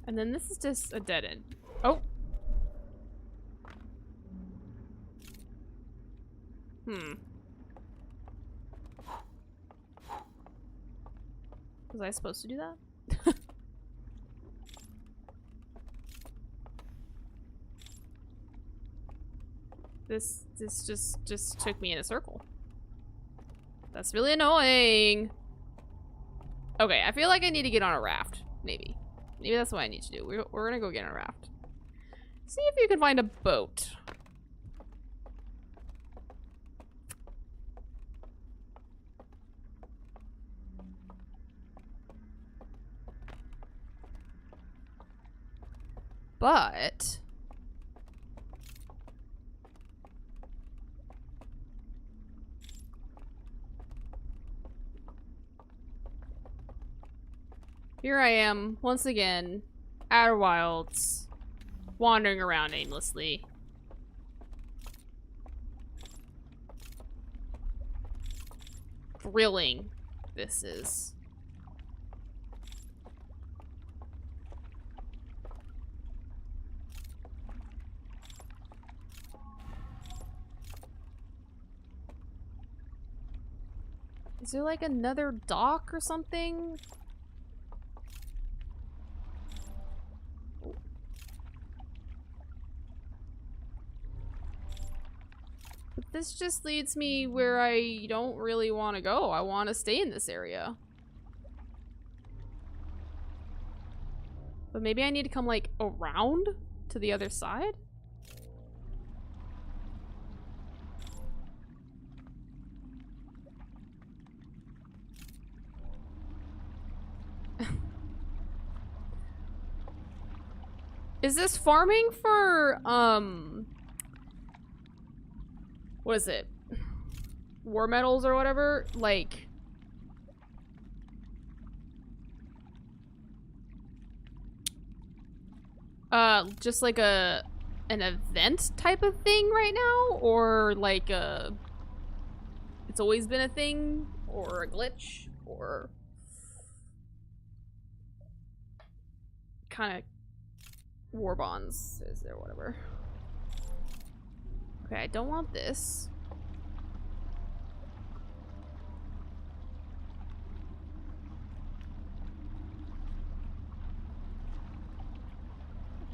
And then this is just a dead end. Oh. Was I supposed to do that? This just took me in a circle. That's really annoying. Okay, I feel like I need to get on a raft. Maybe. Maybe that's what I need to do. We're gonna go get on a raft. See if you can find a boat. But here I am, once again, Outer Wilds, wandering around aimlessly. Thrilling, this is. Is there like another dock or something? But this just leads me where I don't really want to go. I want to stay in this area. But maybe I need to come like around to the other side? Is this farming for, what is it? War metals or whatever? Like, just like an event type of thing right now? Or like it's always been a thing? Or a glitch? Or kind of war bonds is there, whatever. Okay, I don't want this.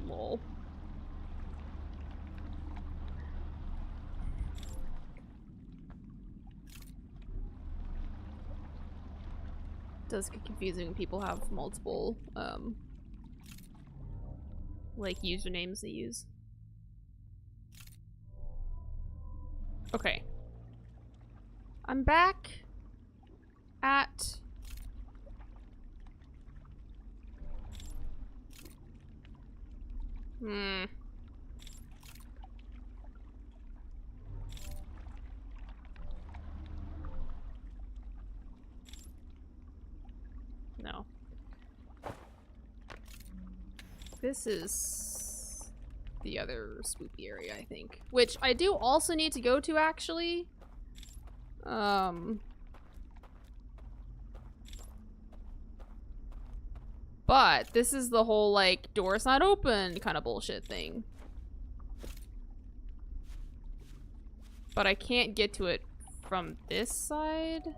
Lol. It does get confusing when people have multiple like usernames they use. Okay. I'm back at No. This is the other spooky area, I think. Which I do also need to go to, actually. But this is the whole, like, door's not open kind of bullshit thing. But I can't get to it from this side.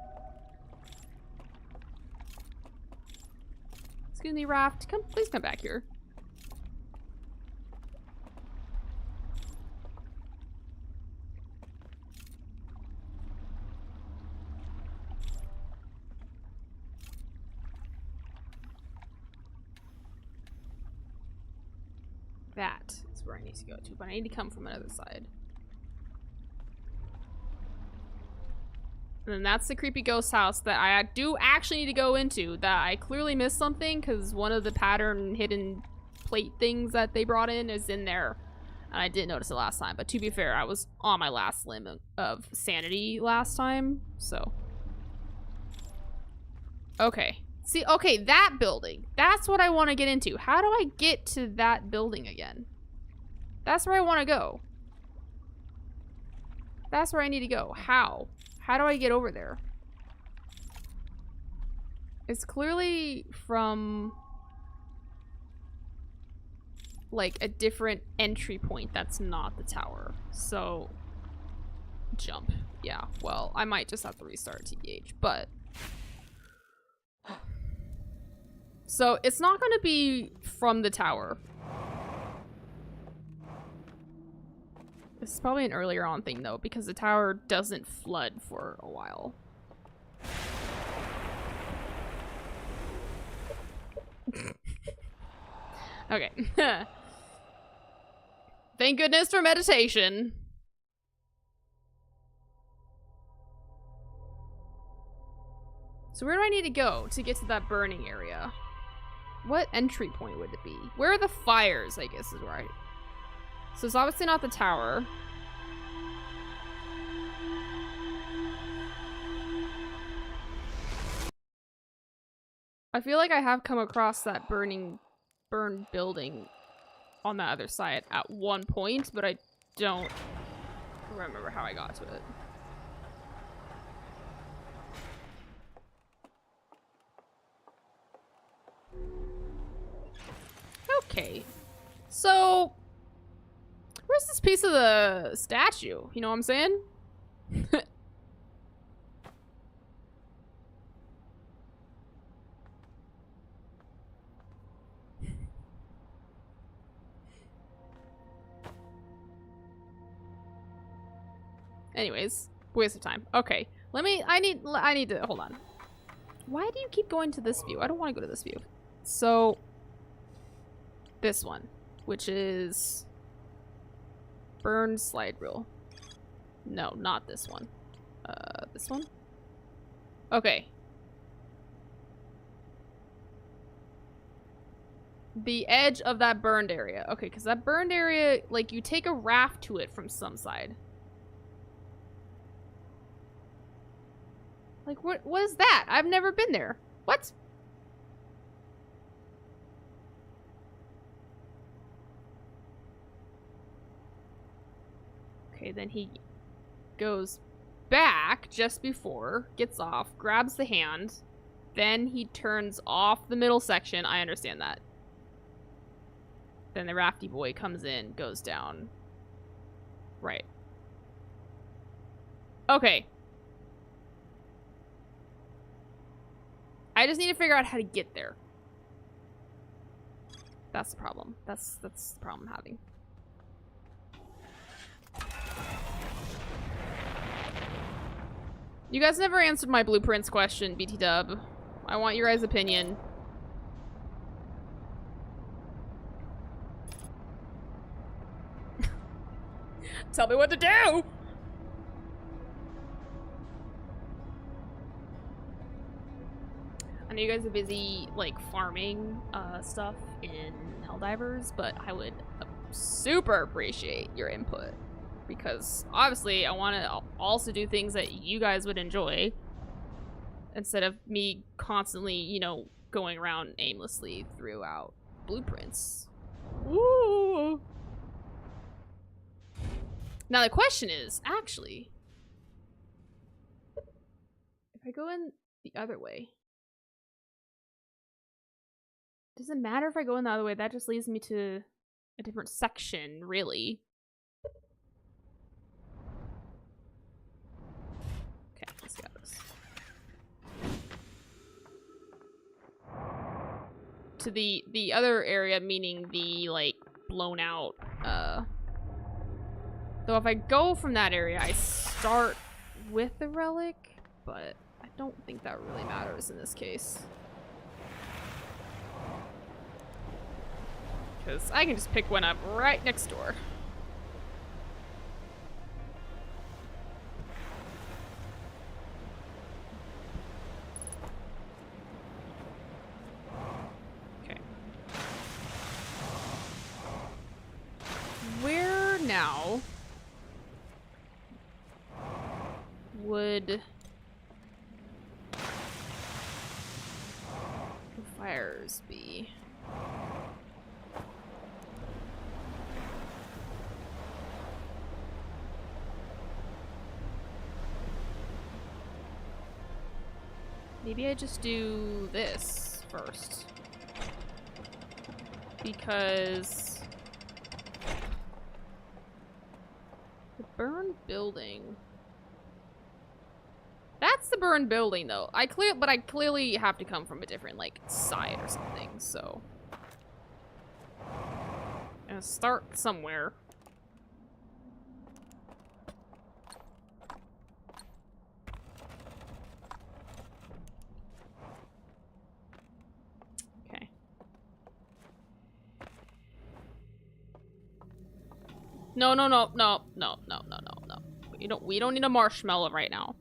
Excuse me, Raft. Please come back here. That is where I need to go to, but I need to come from another side. And then that's the creepy ghost house that I do actually need to go into, that I clearly missed something because one of the pattern hidden plate things that they brought in is in there. And I didn't notice it last time, but to be fair, I was on my last limb of sanity last time, so. Okay. See, okay, that building. That's what I want to get into. How do I get to that building again? That's where I want to go. That's where I need to go. How? How do I get over there? It's clearly from like a different entry point that's not the tower. So jump. Yeah, well, I might just have to restart TBH, but so it's not gonna be from the tower. This is probably an earlier on thing though, because the tower doesn't flood for a while. Okay. Thank goodness for meditation. So where do I need to go to get to that burning area? What entry point would it be? Where are the fires, I guess is where I... So it's obviously not the tower. I feel like I have come across that burned building on the other side at one point, but I don't remember how I got to it. Okay. So, where's this piece of the statue? You know what I'm saying? Anyways, waste of time. Okay. I need to, hold on. Why do you keep going to this view? I don't want to go to this view. So, this one, which is burn slide rule. No, not this one. This one? Okay. The edge of that burned area. Okay, because that burned area, like, you take a raft to it from some side. Like, what is that? I've never been there. What? Okay, then he goes back just before, gets off, grabs the hand, then he turns off the middle section. I understand that. Then the rafty boy comes in, goes down. Right. Okay. I just need to figure out how to get there. That's the problem. That's the problem I'm having. You guys never answered my blueprints question, BT Dub. I want your guys' opinion. Tell me what to do! I know you guys are busy, like, farming stuff in Helldivers, but I would super appreciate your input. Because, obviously, I want to also do things that you guys would enjoy. Instead of me constantly, you know, going around aimlessly throughout blueprints. Woo! Now the question is, actually, if I go in the other way, does it matter if I go in the other way? That just leads me to a different section, really. Okay, let's get this. To the other area, meaning the, like, blown out, though if I go from that area, I start with the relic, but I don't think that really matters in this case. Because I can just pick one up right next door. Okay. Where now would the fires be? Maybe I just do this first. Because Burned building. That's the burned building, though. But I clearly have to come from a different, like, side or something, so. I'm gonna start somewhere. Okay. No. We don't need a marshmallow right now.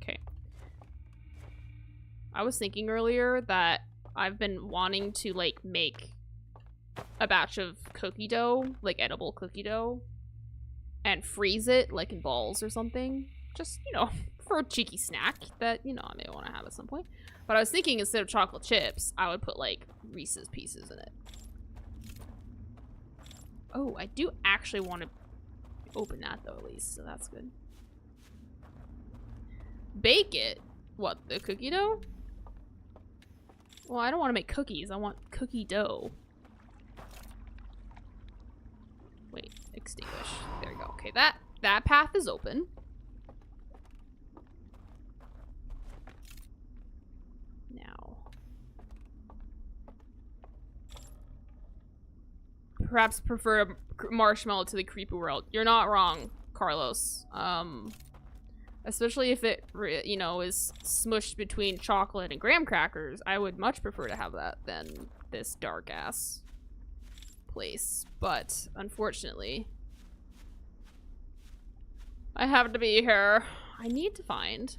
Okay. I was thinking earlier that I've been wanting to, like, make a batch of cookie dough, like edible cookie dough, and freeze it, like, in balls or something. Just, you know, for a cheeky snack that, you know, I may want to have at some point. But I was thinking instead of chocolate chips, I would put, like, Reese's Pieces in it. Oh, I do actually want to open that, though, at least, so that's good. Bake it? What, the cookie dough? Well, I don't want to make cookies. I want cookie dough. Wait, extinguish. There we go. Okay, that path is open. Now. Perhaps prefer a marshmallow to the creepy world. You're not wrong, Carlos. Especially if it, you know, is smushed between chocolate and graham crackers. I would much prefer to have that than this dark-ass place. But, unfortunately, I have to be here. I need to find...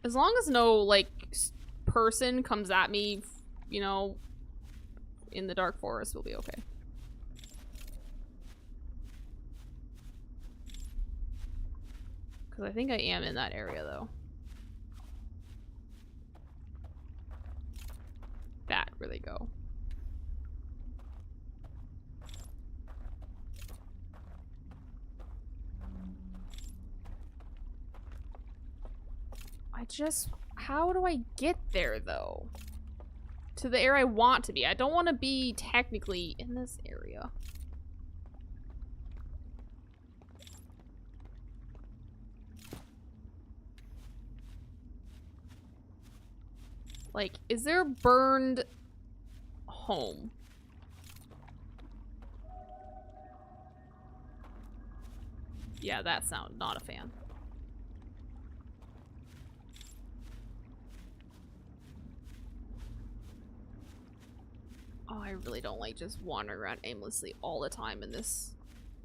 As long as no, like, person comes at me, you know, in the dark forest, we'll be okay. Because I think I am in that area, though. That, where they go. How do I get there, though? To the area I want to be. I don't want to be technically in this area. Like, is there a burned home? Yeah, that sound. Not a fan. Oh, I really don't like just wandering around aimlessly all the time in this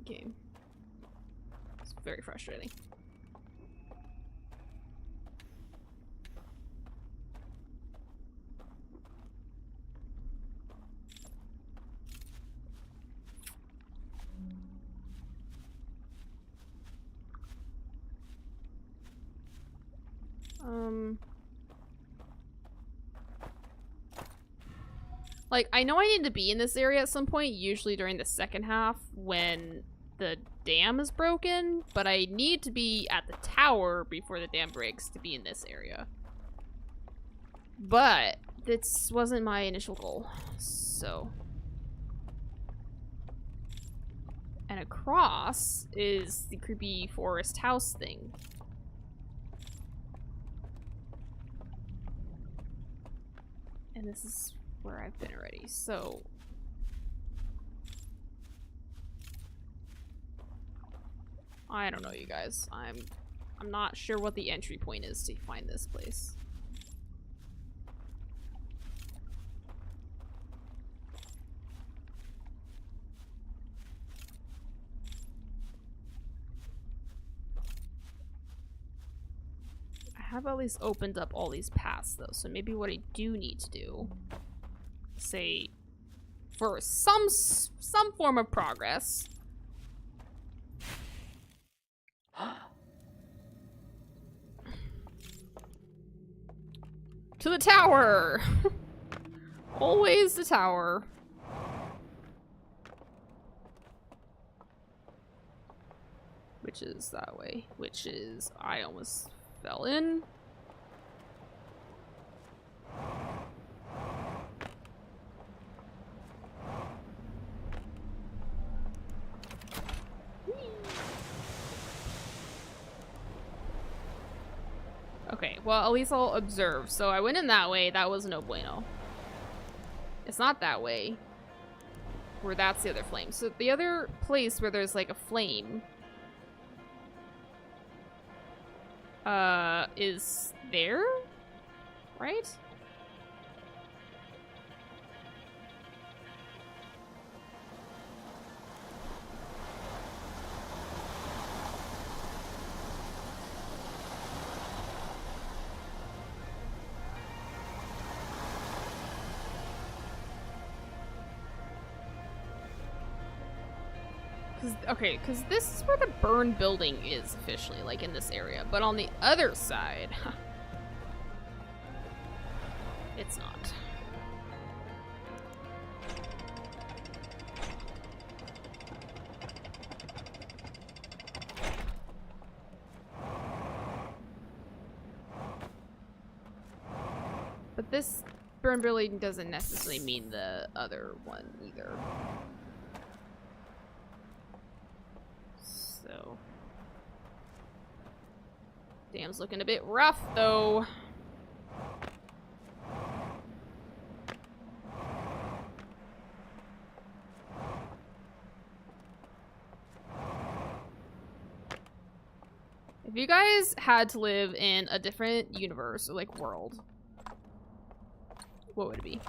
game. It's very frustrating. Like, I know I need to be in this area at some point, usually during the second half when the dam is broken, but I need to be at the tower before the dam breaks to be in this area. But this wasn't my initial goal, so. And across is the creepy forest house thing. And this is where I've been already, so. I don't know, you guys. I'm not sure what the entry point is to find this place. I have at least opened up all these paths, though, so maybe what I do need to do, say, for some form of progress. To the tower! Always the tower. Which is that way. Which is, I almost fell in. Okay, well, at least I'll observe. So I went in that way. That was no bueno. It's not that way. Where that's the other flame. So the other place where there's like a flame is there? Right? Because this is where the burned building is officially, like in this area. But on the other side, it's not. But this burned building doesn't necessarily mean the other one either. So, dam's looking a bit rough, though. If you guys had to live in a different universe or like world, what would it be?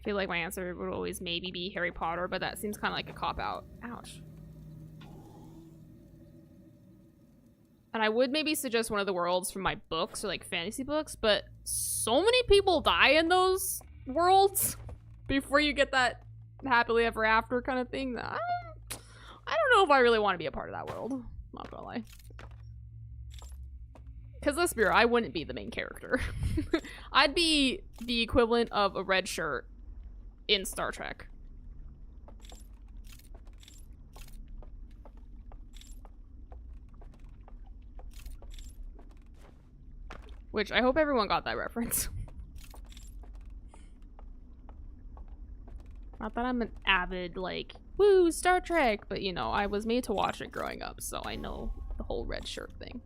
I feel like my answer would always maybe be Harry Potter, but that seems kind of like a cop-out. Ouch. And I would maybe suggest one of the worlds from my books or like fantasy books, but so many people die in those worlds before you get that happily ever after kind of thing. I don't know if I really want to be a part of that world. Not gonna lie. Because let's be real, I wouldn't be the main character. I'd be the equivalent of a red shirt in Star Trek. Which I hope everyone got that reference. Not that I'm an avid, like, woo, Star Trek, but you know, I was made to watch it growing up, so I know the whole red shirt thing.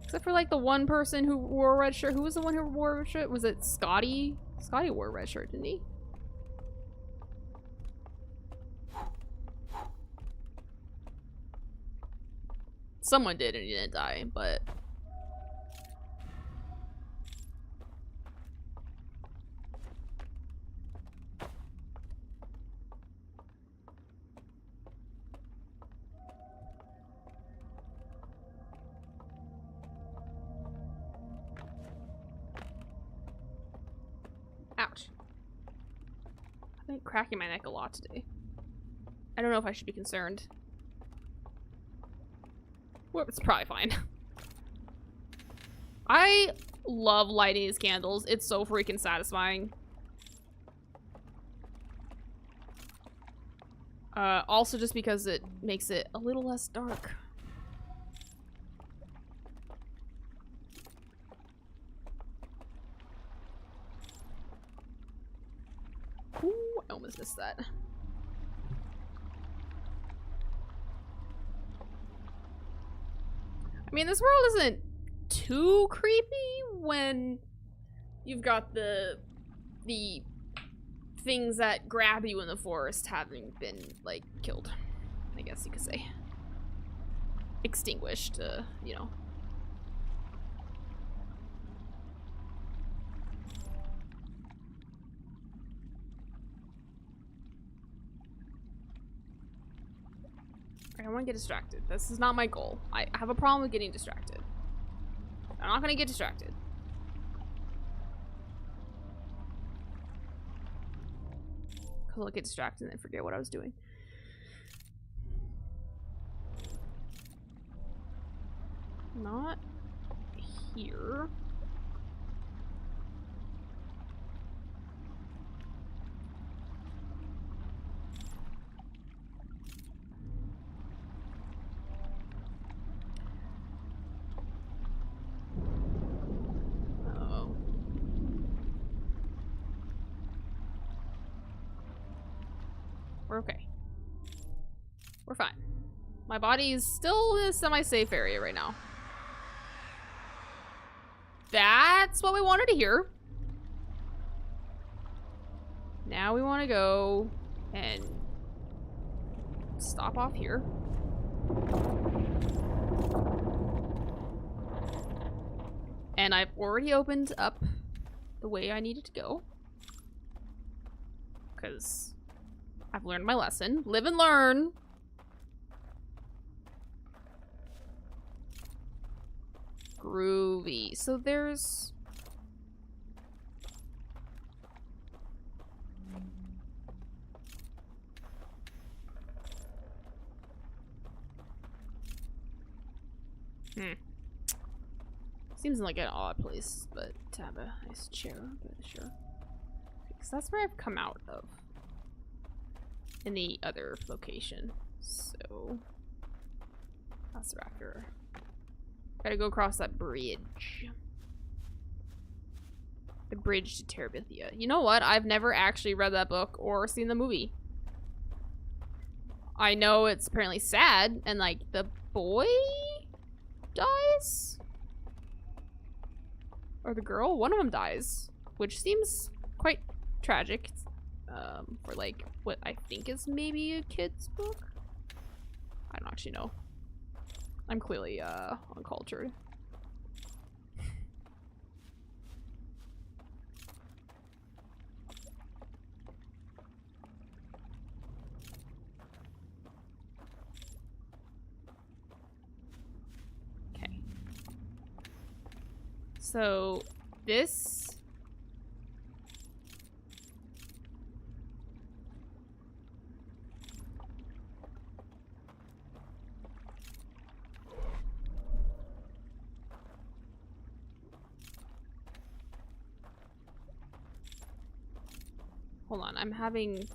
Except for like the one person who wore a red shirt. Who was the one who wore a red shirt? Was it Scotty? Scotty wore a red shirt, didn't he? Someone did and he didn't die, but... Ouch. I've been cracking my neck a lot today. I don't know if I should be concerned. Well, it's probably fine. I love lighting these candles. It's so freaking satisfying. Also just because it makes it a little less dark. Ooh, I almost missed that. I mean, this world isn't too creepy when you've got the things that grab you in the forest having been, like, killed, I guess you could say. Extinguished, you know. I don't want to get distracted. This is not my goal. I have a problem with getting distracted. I'm not going to get distracted. Because I'll get distracted and then forget what I was doing. Not here. We're okay. We're fine. My body is still in a semi-safe area right now. That's what we wanted to hear. Now we want to go and stop off here. And I've already opened up the way I needed to go. Because I've learned my lesson. Live and learn. Groovy. So there's... Seems like an odd place, but to have a nice chair, but sure. Because that's where I've come out of. In the other location. So... that's the raptor. Gotta go across that bridge. The bridge to Terabithia. You know what? I've never actually read that book or seen the movie. I know it's apparently sad, and like, the boy dies? Or the girl? One of them dies. Which seems quite tragic. For like, what I think is maybe a kid's book? I don't actually know. I'm clearly, uncultured. Okay. So, this... Hold on, I'm having...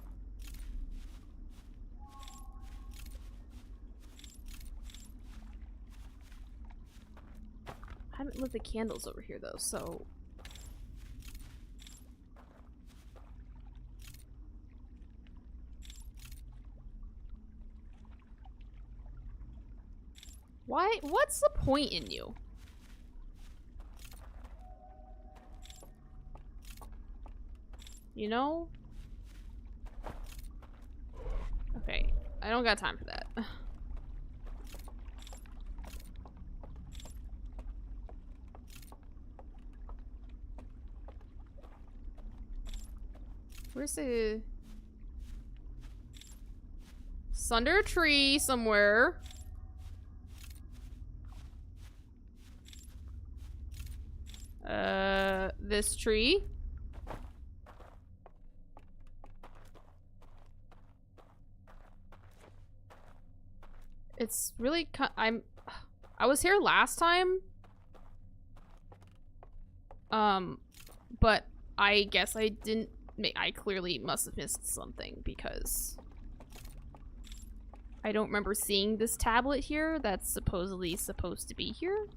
I haven't lit the candles over here though, so... Why? What's the point in you? You know? Okay, I don't got time for that. Where's the... It's under a tree somewhere. This tree. It's really I was here last time. But I guess I didn't I clearly must have missed something because I don't remember seeing this tablet here that's supposedly supposed to be here.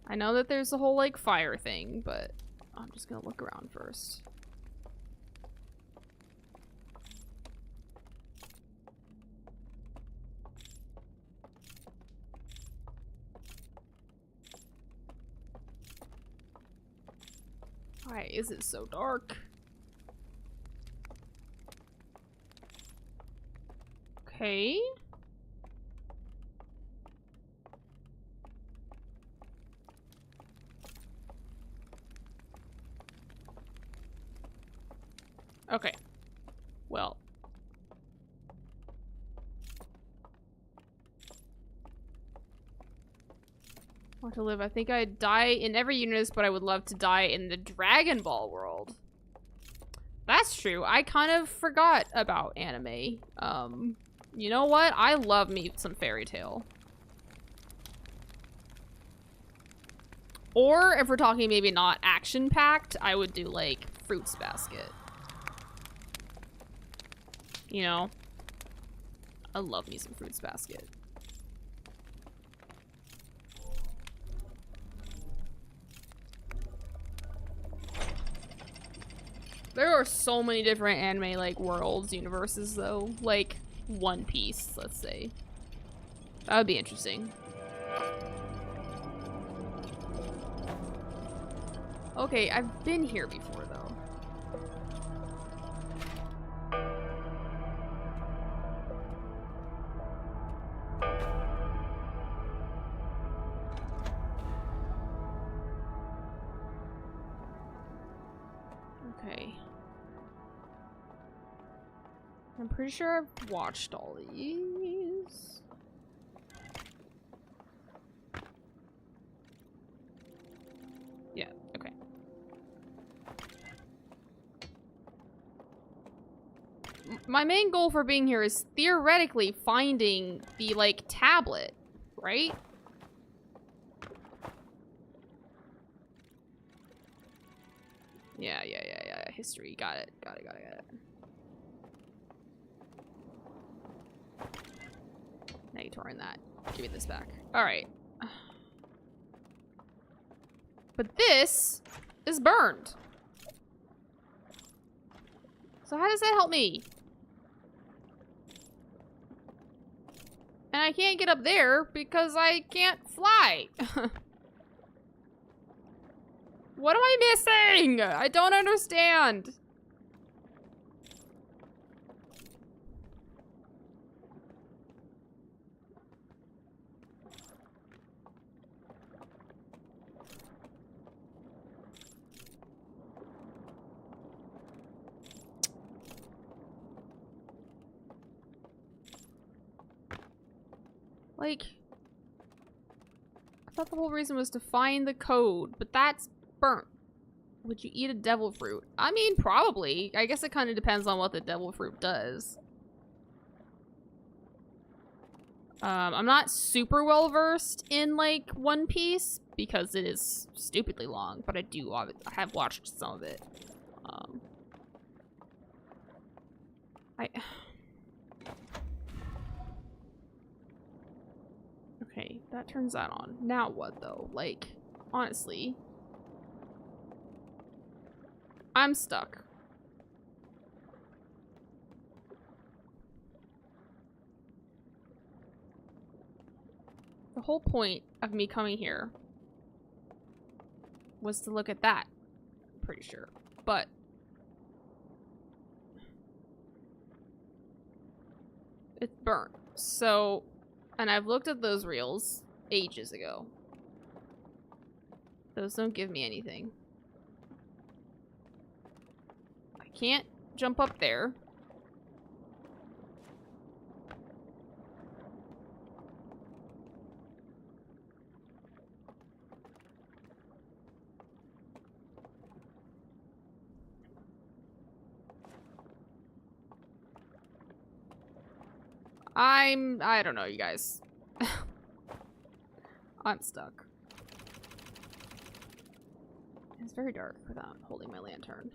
I know that there's a whole like fire thing, but I'm just gonna look around first. Why is it so dark? Okay. Okay. Well. Want to live. I think I'd die in every universe, but I would love to die in the Dragon Ball world. That's true. I kind of forgot about anime. You know what? I love me some fairy tale. Or if we're talking maybe not action-packed, I would do like Fruits Basket. You know? I love me some Fruits Basket. There are so many different anime, like, worlds, universes, though. Like, One Piece, let's say. That would be interesting. Okay, I've been here before, though. Okay. I'm pretty sure I've watched all these. Yeah, okay. My main goal for being here is theoretically finding the, like, tablet, right? Yeah. History. Got it. Now you tore in that. Give me this back. Alright. But this is burned. So how does that help me? And I can't get up there because I can't fly. What am I missing? I don't understand. Like, I thought the whole reason was to find the code, but that's burnt. Would you eat a devil fruit? I mean, probably. I guess it kind of depends on what the devil fruit does. I'm not super well versed in, like, One Piece because it is stupidly long, but I have watched some of it. Okay, that turns that on. Now what, though? Like, honestly, I'm stuck. The whole point of me coming here was to look at that. I'm pretty sure. But it's burnt. So, and I've looked at those reels ages ago. Those don't give me anything. I can't jump up there. I don't know, you guys. I'm stuck. It's very dark without holding my lantern.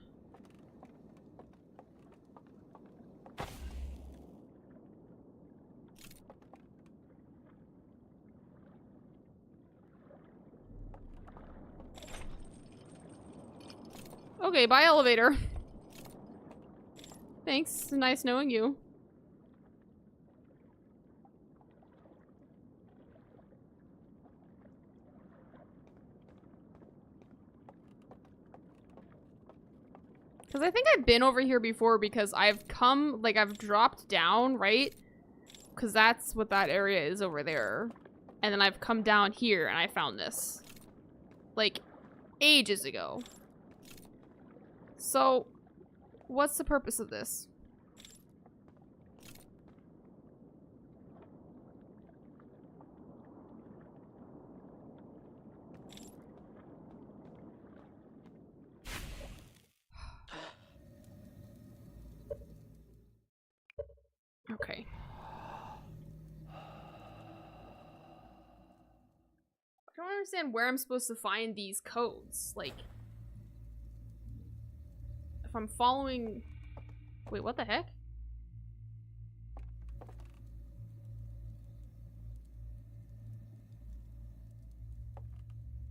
Okay, bye elevator. Thanks, nice knowing you. Because I think I've been over here before because I've come, like, I've dropped down, right? Because that's what that area is over there. And then I've come down here and I found this. Like, ages ago. So, what's the purpose of this? Okay. I don't understand where I'm supposed to find these codes. Like, if I'm following... Wait, what the heck?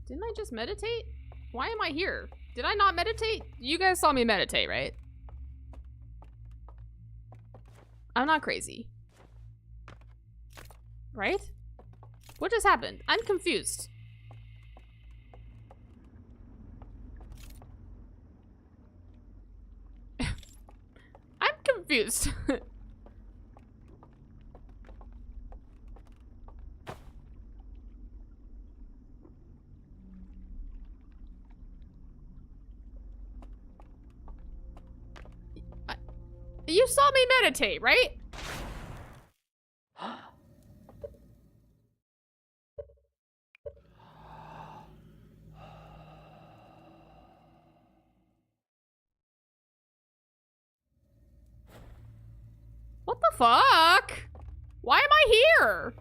Didn't I just meditate? Why am I here? Did I not meditate? You guys saw me meditate, right? I'm not crazy. Right? What just happened? I'm confused. I'm confused. You saw me meditate, right? What the fuck? Why am I here?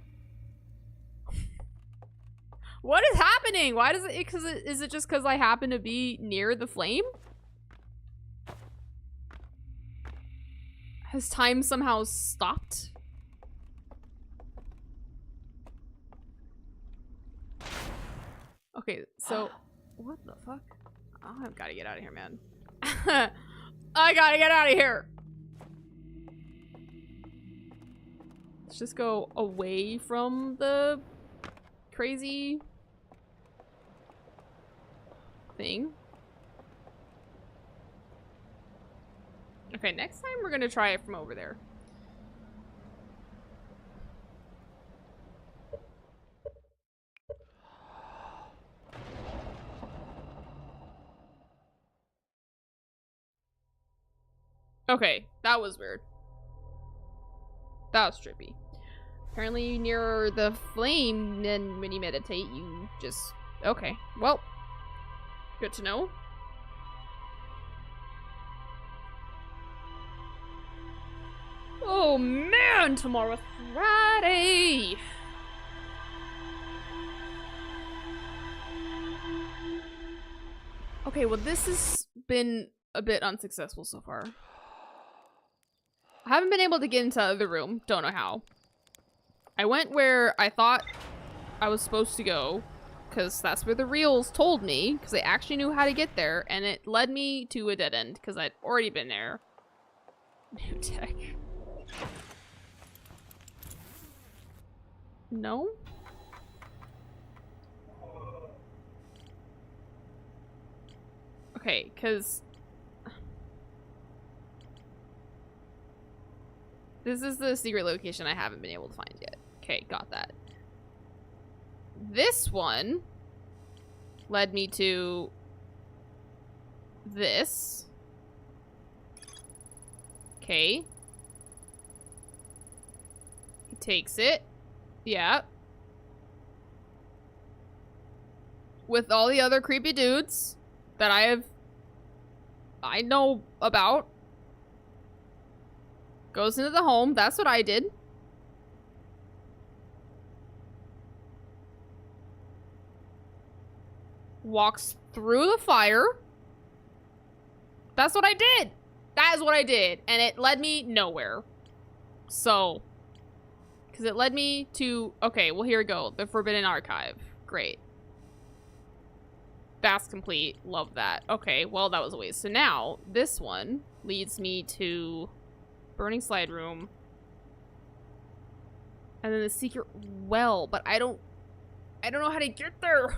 What is happening? Why does it, is it just because I happen to be near the flame? Has time somehow stopped? Okay, so what the fuck? Oh, I've got to get out of here, man. I gotta get out of here. Let's just go away from the crazy thing. Okay, next time we're gonna try it from over there. Okay, that was weird. That was trippy. Apparently near the flame, then when you meditate, you just... Okay, well, good to know. Oh man, tomorrow's Friday! Okay, well this has been a bit unsuccessful so far. I haven't been able to get into the other room. Don't know how. I went where I thought I was supposed to go, because that's where the reels told me, because they actually knew how to get there, and it led me to a dead end, because I'd already been there. New tech. No? Okay, because... This is the secret location I haven't been able to find yet. Okay, got that. This one led me to this. Okay. He takes it. Yeah. With all the other creepy dudes that I know about. Goes into the home. That's what I did. Walks through the fire. That's what I did. That is what I did. And it led me nowhere. So. Because it led me to... Okay, well here we go. The Forbidden Archive. Great. That's complete. Love that. Okay, well that was a waste. So now, this one leads me to... Burning slide room. And then the secret well, but I don't know how to get there.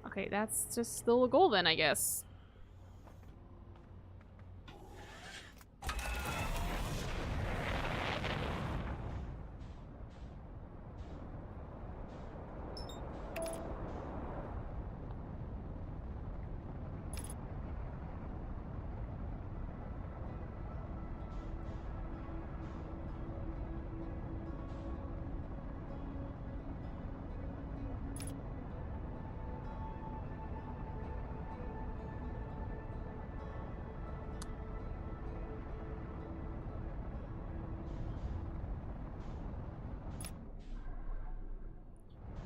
Okay, that's just still a goal then, I guess.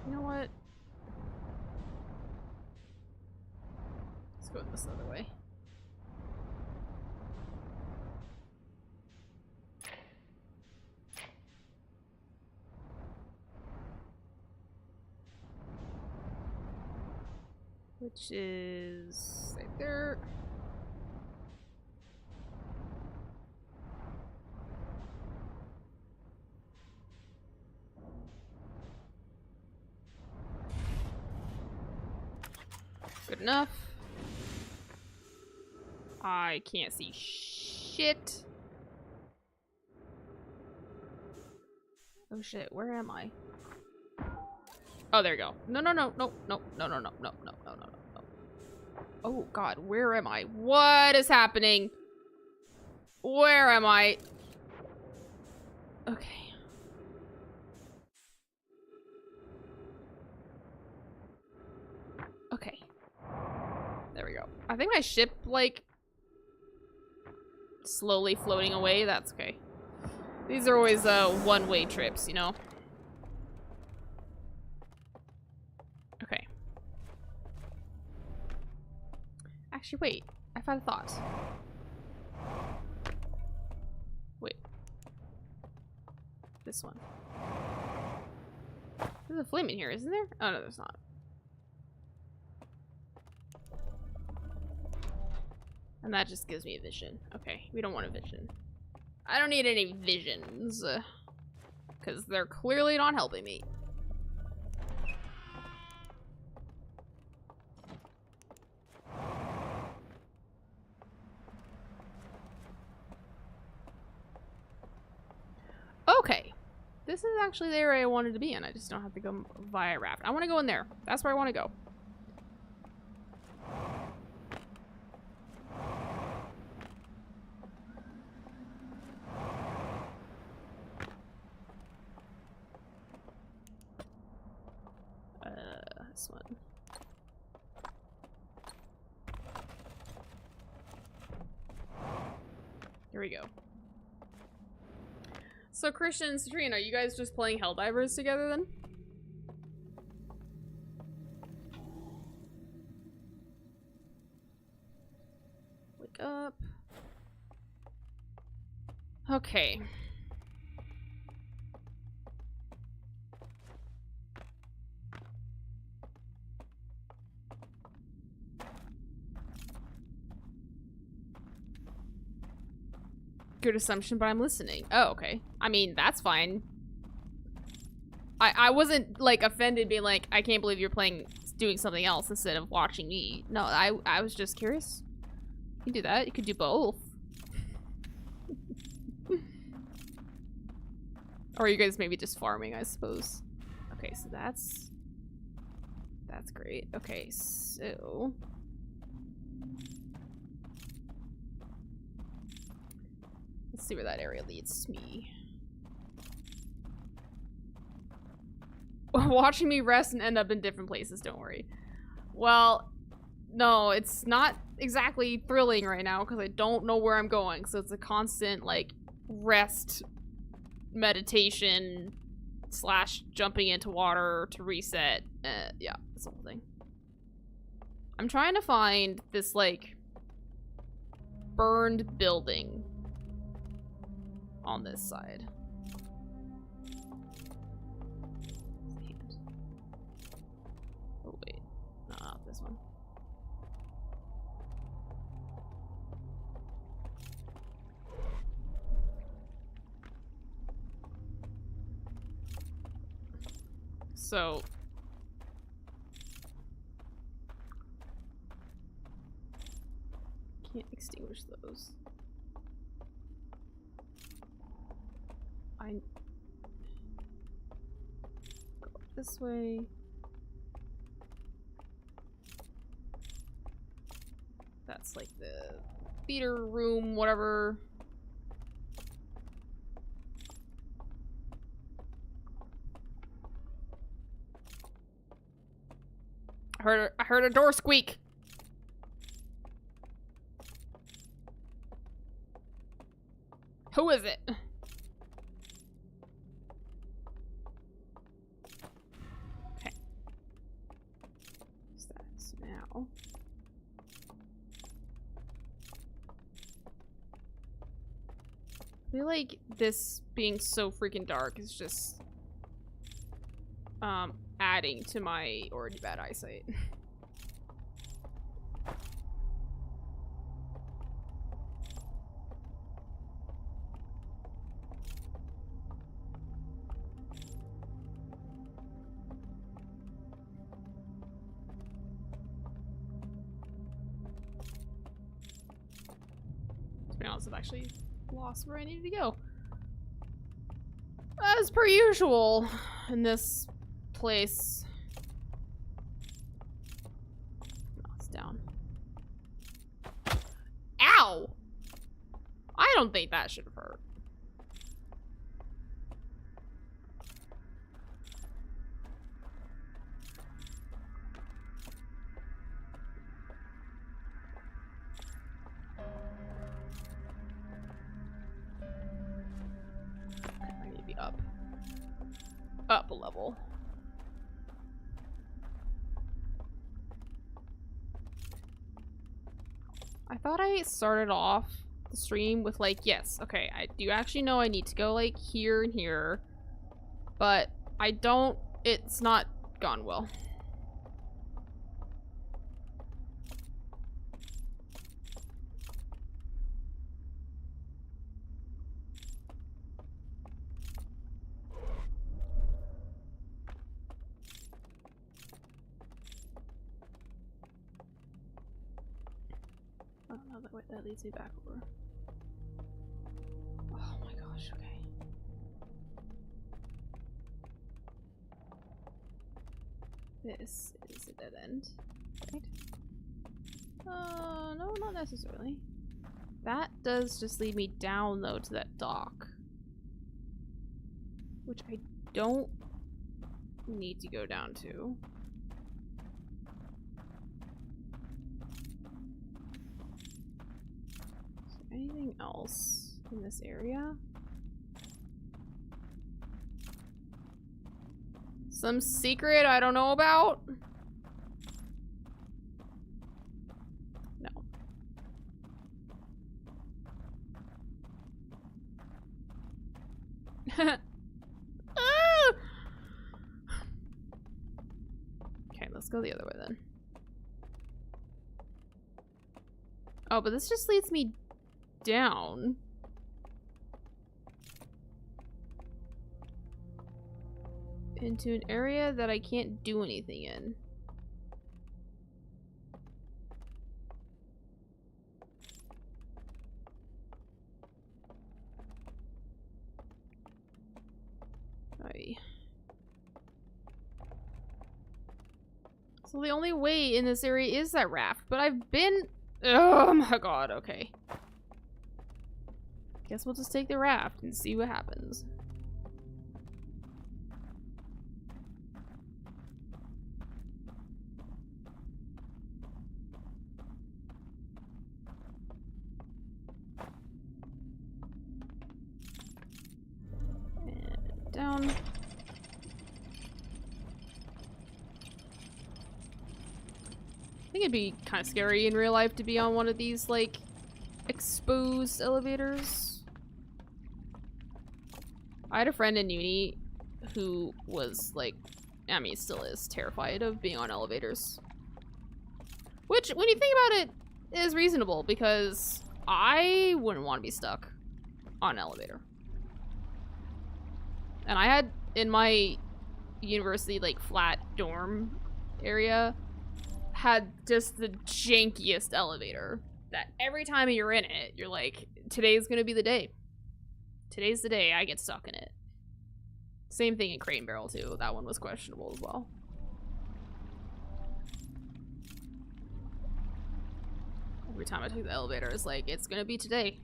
You know what? Let's go this other way. Which is right there. Good enough. I can't see shit. Oh shit, where am I? Oh, there you go. No, no, no, no, no, no, no, no, no, no, no, no, no. Oh god, where am I? What is happening? Where am I? Okay. Okay. There we go. I think my ship, like, slowly floating away. That's okay. These are always one-way trips, you know? Okay. Actually, wait. I've had a thought. Wait. This one. There's a flame in here, isn't there? Oh, no, there's not. And that just gives me a vision. Okay, we don't want a vision. I don't need any visions. Because they're clearly not helping me. Okay. This is actually the area I wanted to be in. I just don't have to go via raft. I want to go in there. That's where I want to go. This one. Here we go. So Christian and Citrine, are you guys just playing Helldivers together then? Wake up. Okay. Good assumption, but I'm listening. Oh, okay. I mean, that's fine. I wasn't, like, offended being like, I can't believe you're doing something else instead of watching me. No, I was just curious. You can do that. You could do both. Or you guys maybe just farming, I suppose. Okay, so that's great. Okay, so... Let's see where that area leads me. Watching me rest and end up in different places, don't worry. Well, no, it's not exactly thrilling right now because I don't know where I'm going. So it's a constant, like, rest, meditation, / jumping into water to reset. Yeah, that's the whole thing. I'm trying to find this, like, burned building on this side. Oh wait, no, not this one. So can't extinguish those. Go this way. That's like the theater room, whatever. I heard a door squeak. Who is it? Now. I feel like this being so freaking dark is just adding to my already bad eyesight. I've actually lost where I needed to go. As per usual in this place. No, it's down. Ow! I don't think that should have hurt. I need to be up. Up a level. I thought I started off the stream with like, yes, okay, I do actually know I need to go like here and here, but I don't, it's not gone well. Oh no, that leads me back over. Oh my gosh, okay. This is a dead end, right? No, not necessarily. That does just lead me down, though, to that dock. Which I don't need to go down to. Is there anything else in this area? Some secret I don't know about? No. Ah! Okay, let's go the other way then. Oh, but this just leads me down. Into an area that I can't do anything in. Aye. So the only way in this area is that raft, but I've been... Oh my god, okay. Guess we'll just take the raft and see what happens. Down. I think it'd be kind of scary in real life to be on one of these, like, exposed elevators. I had a friend in uni who was, like, I mean, still is terrified of being on elevators. Which, when you think about it, is reasonable, because I wouldn't want to be stuck on an elevator. And I had, in my university, like, flat dorm area, had just the jankiest elevator. That every time you're in it, you're like, today's gonna be the day. Today's the day I get stuck in it. Same thing in Crate and Barrel, too. That one was questionable as well. Every time I took the elevator, it's like, it's gonna be today.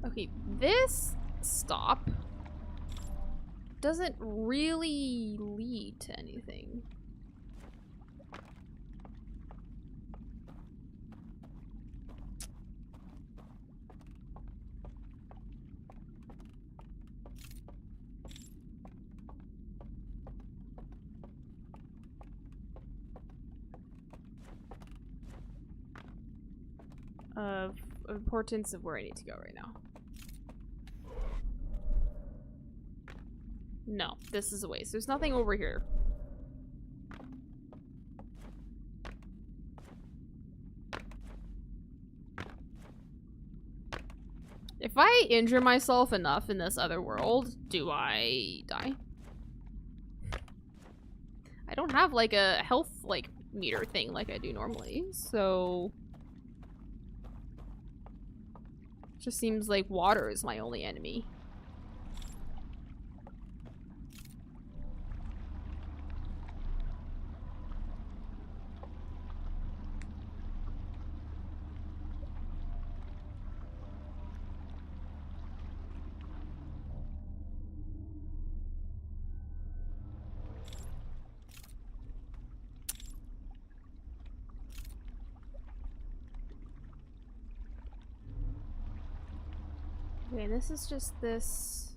Okay, this stop doesn't really lead to anything. Of importance of where I need to go right now. No, this is a waste. There's nothing over here. If I injure myself enough in this other world, do I die? I don't have like a health like meter thing like I do normally, so... Just seems like water is my only enemy. Okay, this is just this...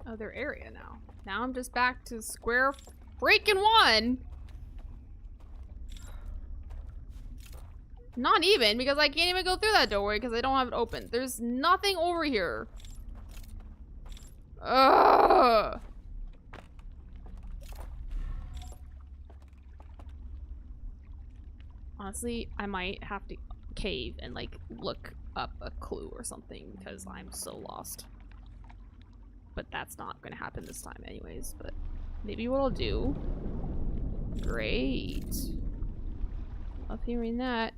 other area now. Now I'm just back to square freaking one! Not even, because I can't even go through that doorway because I don't have it open. There's nothing over here. Ugh! Honestly, I might have to cave and, like, look up a clue or something because I'm so lost. But that's not gonna happen this time anyways, but maybe what I'll do... Great. Love hearing that.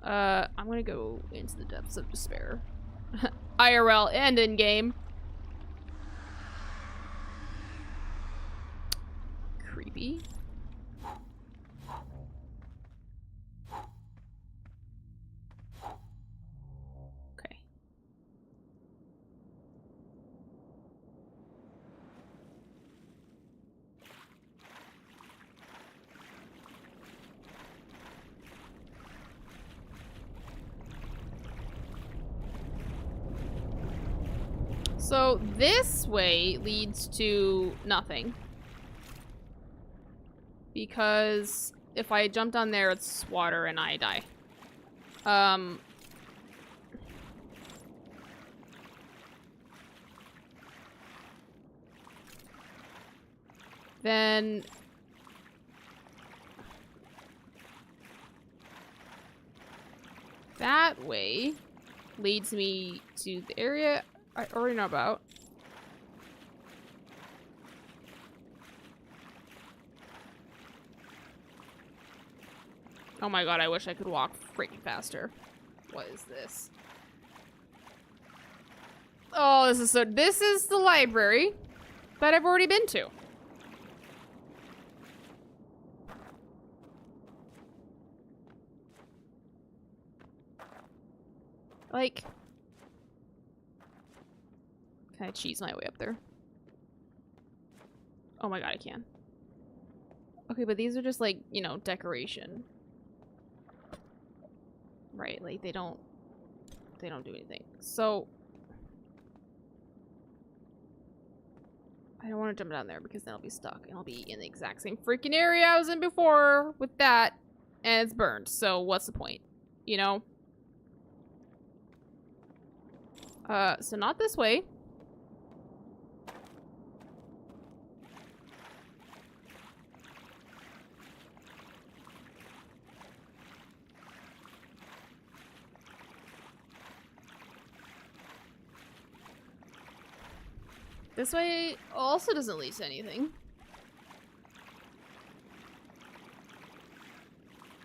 I'm gonna go into the depths of despair. IRL and in-game. Creepy. Okay. So this way leads to nothing. Because if I jump down there, it's water and I die. Then... that way leads me to the area I already know about. Oh my god, I wish I could walk freaking faster. What is this? Oh, this is the library that I've already been to. Like... Can I cheese my way up there? Oh my god, I can. Okay, but these are just like, you know, decoration. Right, like they don't do anything. So I don't want to jump down there because then I'll be stuck and I'll be in the exact same freaking area I was in before with that and it's burned. So what's the point? You know? So not this way. This way also doesn't lead to anything.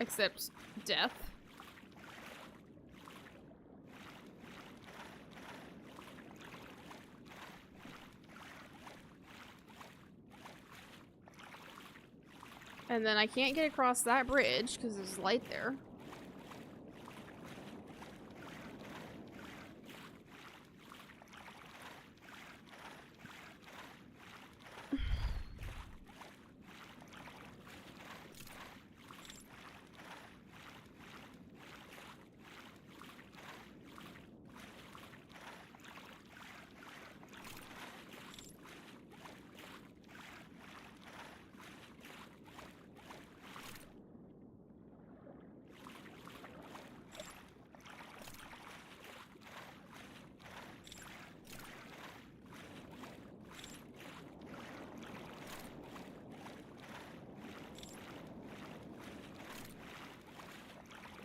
Except death. And then I can't get across that bridge because there's light there.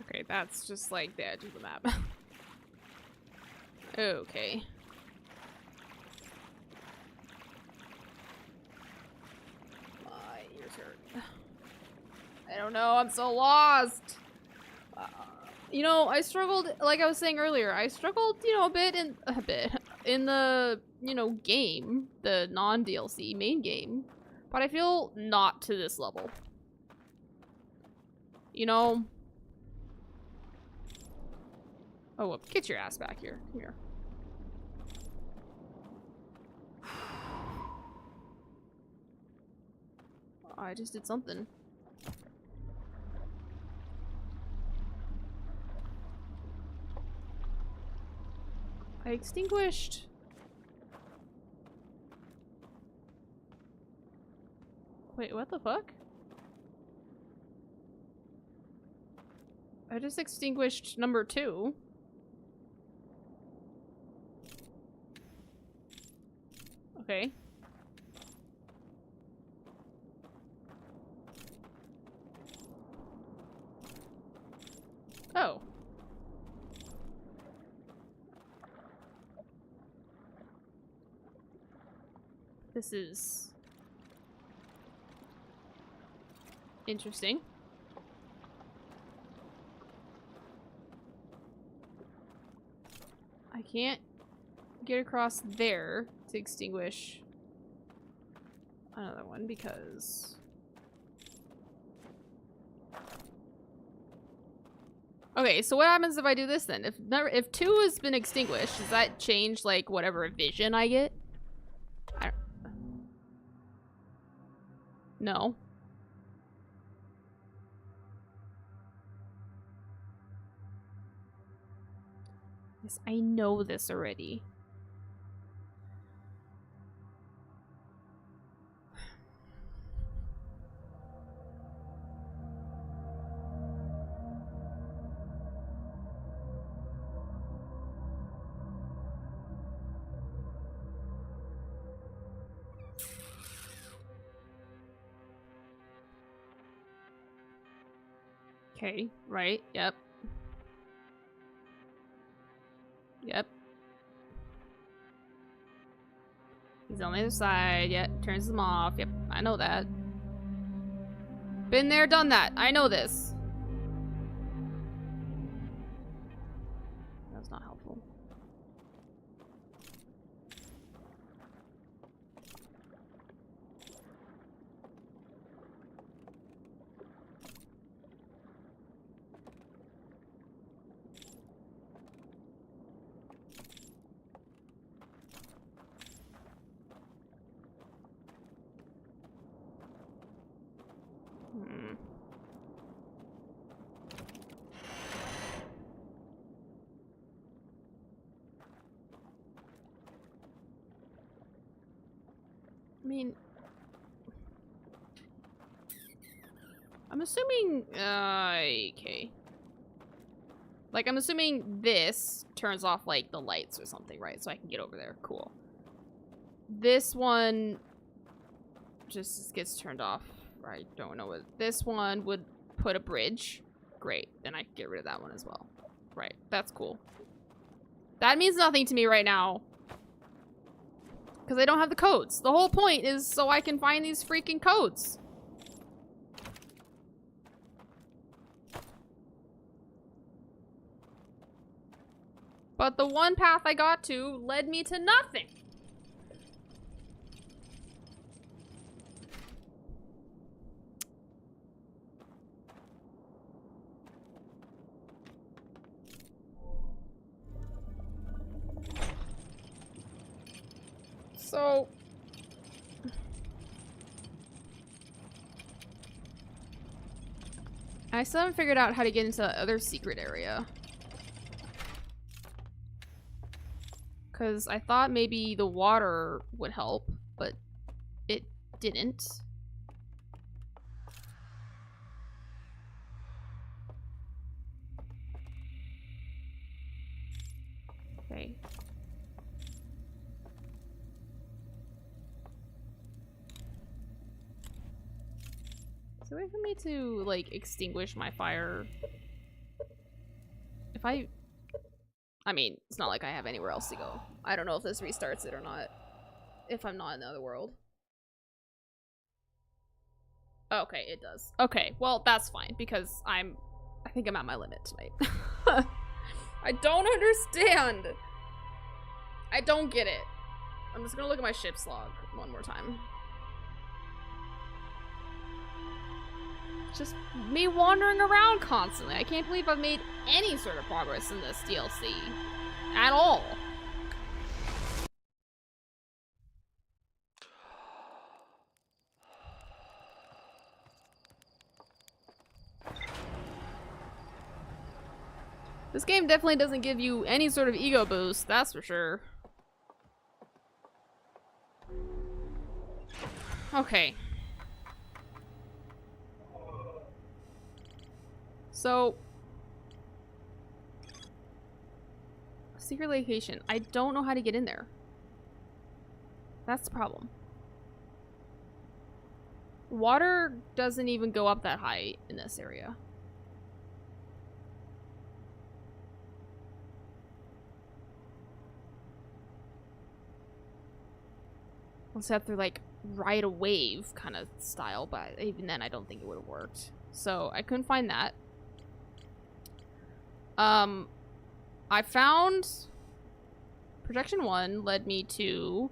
Okay, that's just like the edge of the map. Okay. My ears hurt. I don't know, I'm so lost. You know, I struggled, like I was saying earlier, I struggled, you know, a bit in the, you know, game, the non-DLC main game, but I feel not to this level. You know? Oh, get your ass back here. Come here. I just did something. I extinguished. Wait, what the fuck? I just extinguished number 2. Okay. Oh. This is interesting. I can't get across there to extinguish another one because... Okay, so what happens if I do this then? If 2 has been extinguished, does that change, like, whatever vision I get? No. Yes, I know this already. Okay, right, yep. Yep. He's on the other side, yep, turns them off, yep, I know that. Been there, done that, I know this. That's not helpful. I mean, I'm assuming, okay. Like, I'm assuming this turns off, like, the lights or something, right? So I can get over there. Cool. This one just gets turned off. I don't know what... This one would put a bridge. Great. Then I can get rid of that one as well. Right. That's cool. That means nothing to me right now. Because I don't have the codes. The whole point is so I can find these freaking codes. But the one path I got to led me to nothing. So... I still haven't figured out how to get into the other secret area. Because I thought maybe the water would help, but it didn't. Okay. Is there a way for me to, like, extinguish my fire? If I I mean, it's not like I have anywhere else to go. I don't know if this restarts it or not. If I'm not in the other world. Okay, it does. Okay, well, that's fine, because I think I'm at my limit tonight. I don't understand. I don't get it. I'm just gonna look at my ship's log one more time. Just me wandering around constantly. I can't believe I've made any sort of progress in this DLC. At all. This game definitely doesn't give you any sort of ego boost, that's for sure. Okay. So, secret location. I don't know how to get in there. That's the problem. Water doesn't even go up that high in this area. Unless I have to like ride a wave kind of style, but even then I don't think it would have worked. So I couldn't find that. I found projection 1 led me to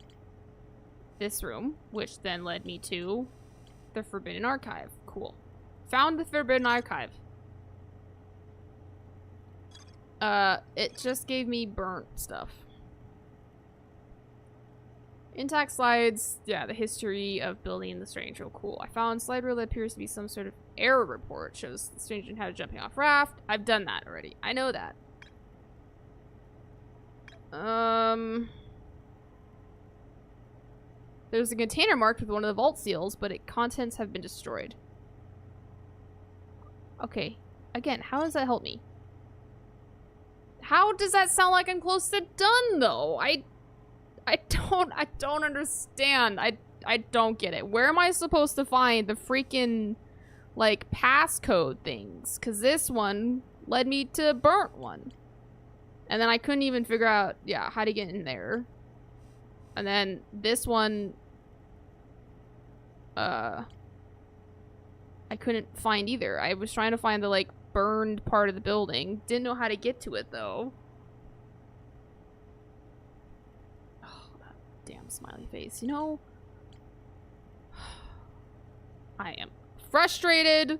this room, which then led me to the Forbidden Archive. Cool. Found the Forbidden Archive. It just gave me burnt stuff. Intact slides, yeah, the history of building the stranger. Cool. I found slide rule that appears to be some sort of error report. Shows the stranger had a jumping off raft. I've done that already. I know that. There's a container marked with one of the vault seals, but its contents have been destroyed. Okay. Again, how does that help me? How does that sound like I'm close to done, though? I don't understand. I don't get it. Where am I supposed to find the freaking, like, passcode things? Because this one led me to burnt one. And then I couldn't even figure out, yeah, how to get in there. And then this one, I couldn't find either. I was trying to find the, like, burned part of the building. Didn't know how to get to it, though. Damn smiley face, you know? I am frustrated.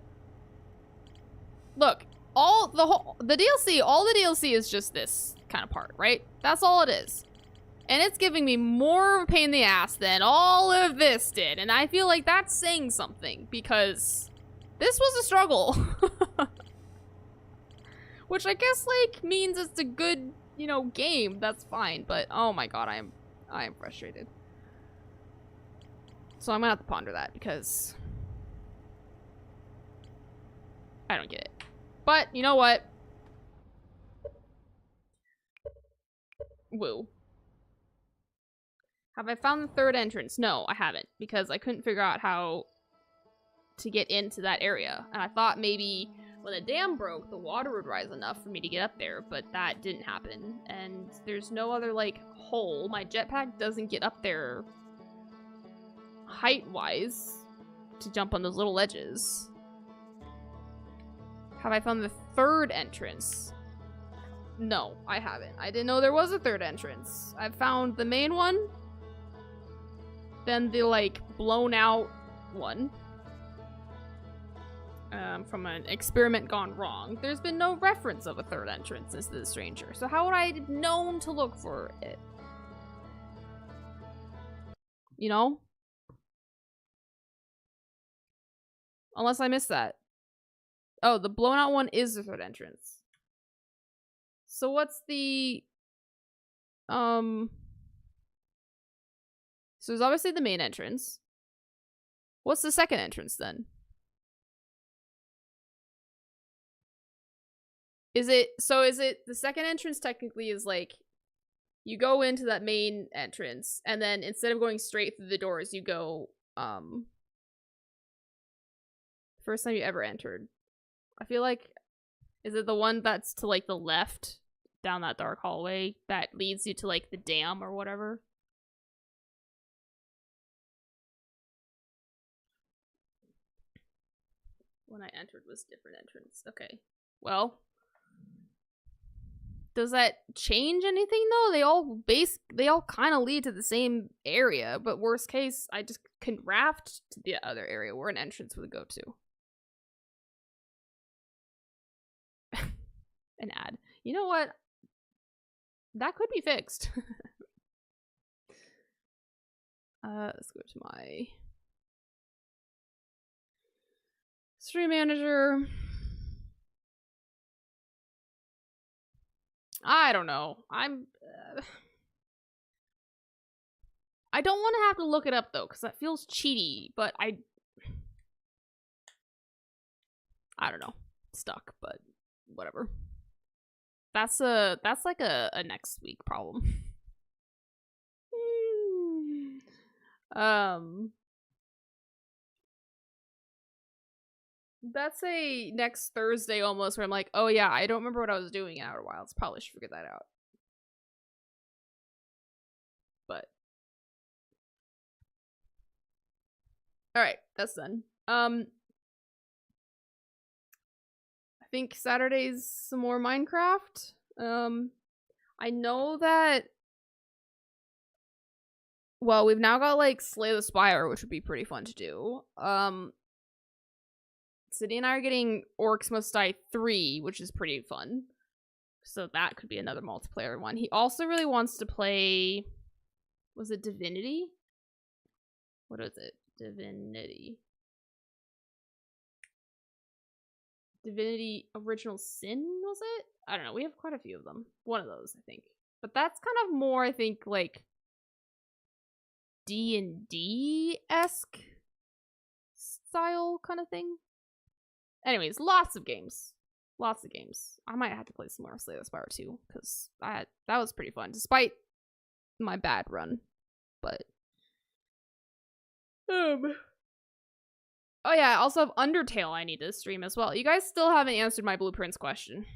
Look, all the DLC is just this kind of part, right? That's all it is. And it's giving me more of a pain in the ass than all of this did. And I feel like that's saying something, because this was a struggle. Which I guess, like, means it's a good, you know, game. That's fine. But, oh my god, I am frustrated. So I'm gonna have to ponder that, because I don't get it. But, you know what? Woo. Have I found the third entrance? No, I haven't, because I couldn't figure out how to get into that area. And I thought maybe when the dam broke, the water would rise enough for me to get up there, but that didn't happen. And there's no other, like, hole. My jetpack doesn't get up there height-wise to jump on those little ledges. Have I found the third entrance? No, I haven't. I didn't know there was a third entrance. I've found the main one, then the, like, blown-out one. From an experiment gone wrong. There's been no reference of a third entrance into the stranger, so how would I have known to look for it? You know? Unless I missed that. Oh, the blown out one is the third entrance. So what's the... So there's obviously the main entrance. What's the second entrance then? Is it the second entrance technically is like, you go into that main entrance, and then instead of going straight through the doors, you go, first time you ever entered. I feel like, is it the one that's to, like, the left down that dark hallway that leads you to like the dam or whatever. When I entered was different entrance. Okay. Well, does that change anything though? They all kind of lead to the same area, but worst case, I just can raft to the other area where an entrance would go to. An ad. You know what? That could be fixed. Let's go to my stream manager. I don't know. I don't want to have to look it up though, because that feels cheaty. But I don't know. Stuck, but whatever. That's like a next week problem. That's a next Thursday almost where I'm like, oh yeah, I don't remember what I was doing in Outer Wilds. Probably should figure that out. But alright, that's done. I think Saturday's some more Minecraft. I know that, well, we've now got like Slay the Spire, which would be pretty fun to do. City and I are getting Orcs Must Die 3, which is pretty fun. So that could be another multiplayer one. He also really wants to play, was it Divinity? What is it? Divinity Original Sin, was it? I don't know. We have quite a few of them. One of those, I think. But that's kind of more, I think, like D&D-esque style kind of thing. Anyways, lots of games. Lots of games. I might have to play some more Slay the Spire too, because that was pretty fun, despite my bad run. But oh yeah, I also have Undertale I need to stream as well. You guys still haven't answered my blueprints question.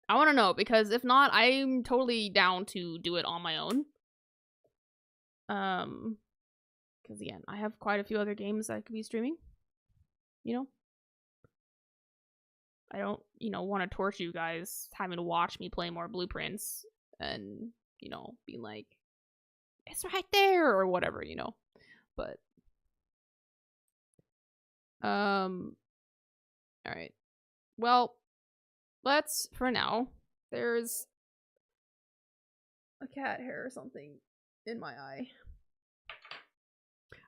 I want to know, because if not, I'm totally down to do it on my own. Because again, I have quite a few other games I could be streaming. You know? I don't, want to torture you guys having to watch me play more blueprints and, being like, it's right there or whatever, But alright. Well, let's, for now, there's a cat hair or something in my eye.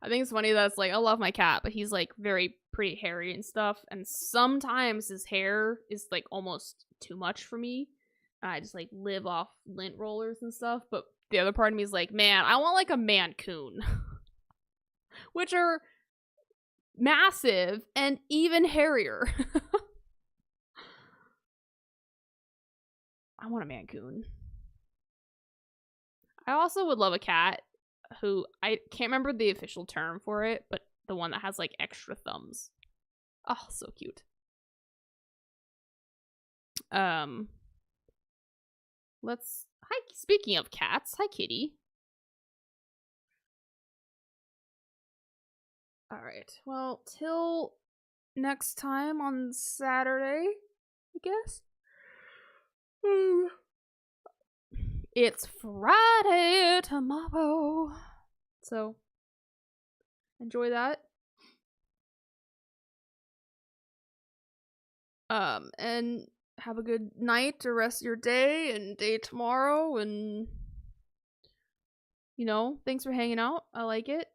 I think it's funny that it's like, I love my cat, but he's like very pretty hairy and stuff, and sometimes his hair is like almost too much for me. I just like live off lint rollers and stuff, but the other part of me is like, man, I want like a Mancoon. Which are massive and even hairier. I want a Mancoon. I also would love a cat who, I can't remember the official term for it, but the one that has like extra thumbs. Oh, so cute. Hi, speaking of cats, hi kitty. Alright, well, till next time on Saturday, I guess. It's Friday tomorrow. So, enjoy that. And have a good night or rest of your day and day tomorrow, and thanks for hanging out. I like it.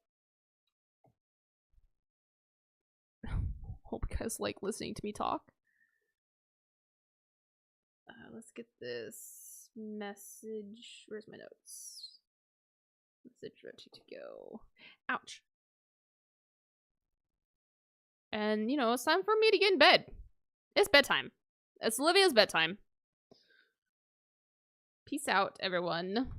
Hope you guys like listening to me talk. Let's get this message. Where's my notes? Message ready to go. Ouch. And, it's time for me to get in bed. It's bedtime. It's Olivia's bedtime. Peace out, everyone.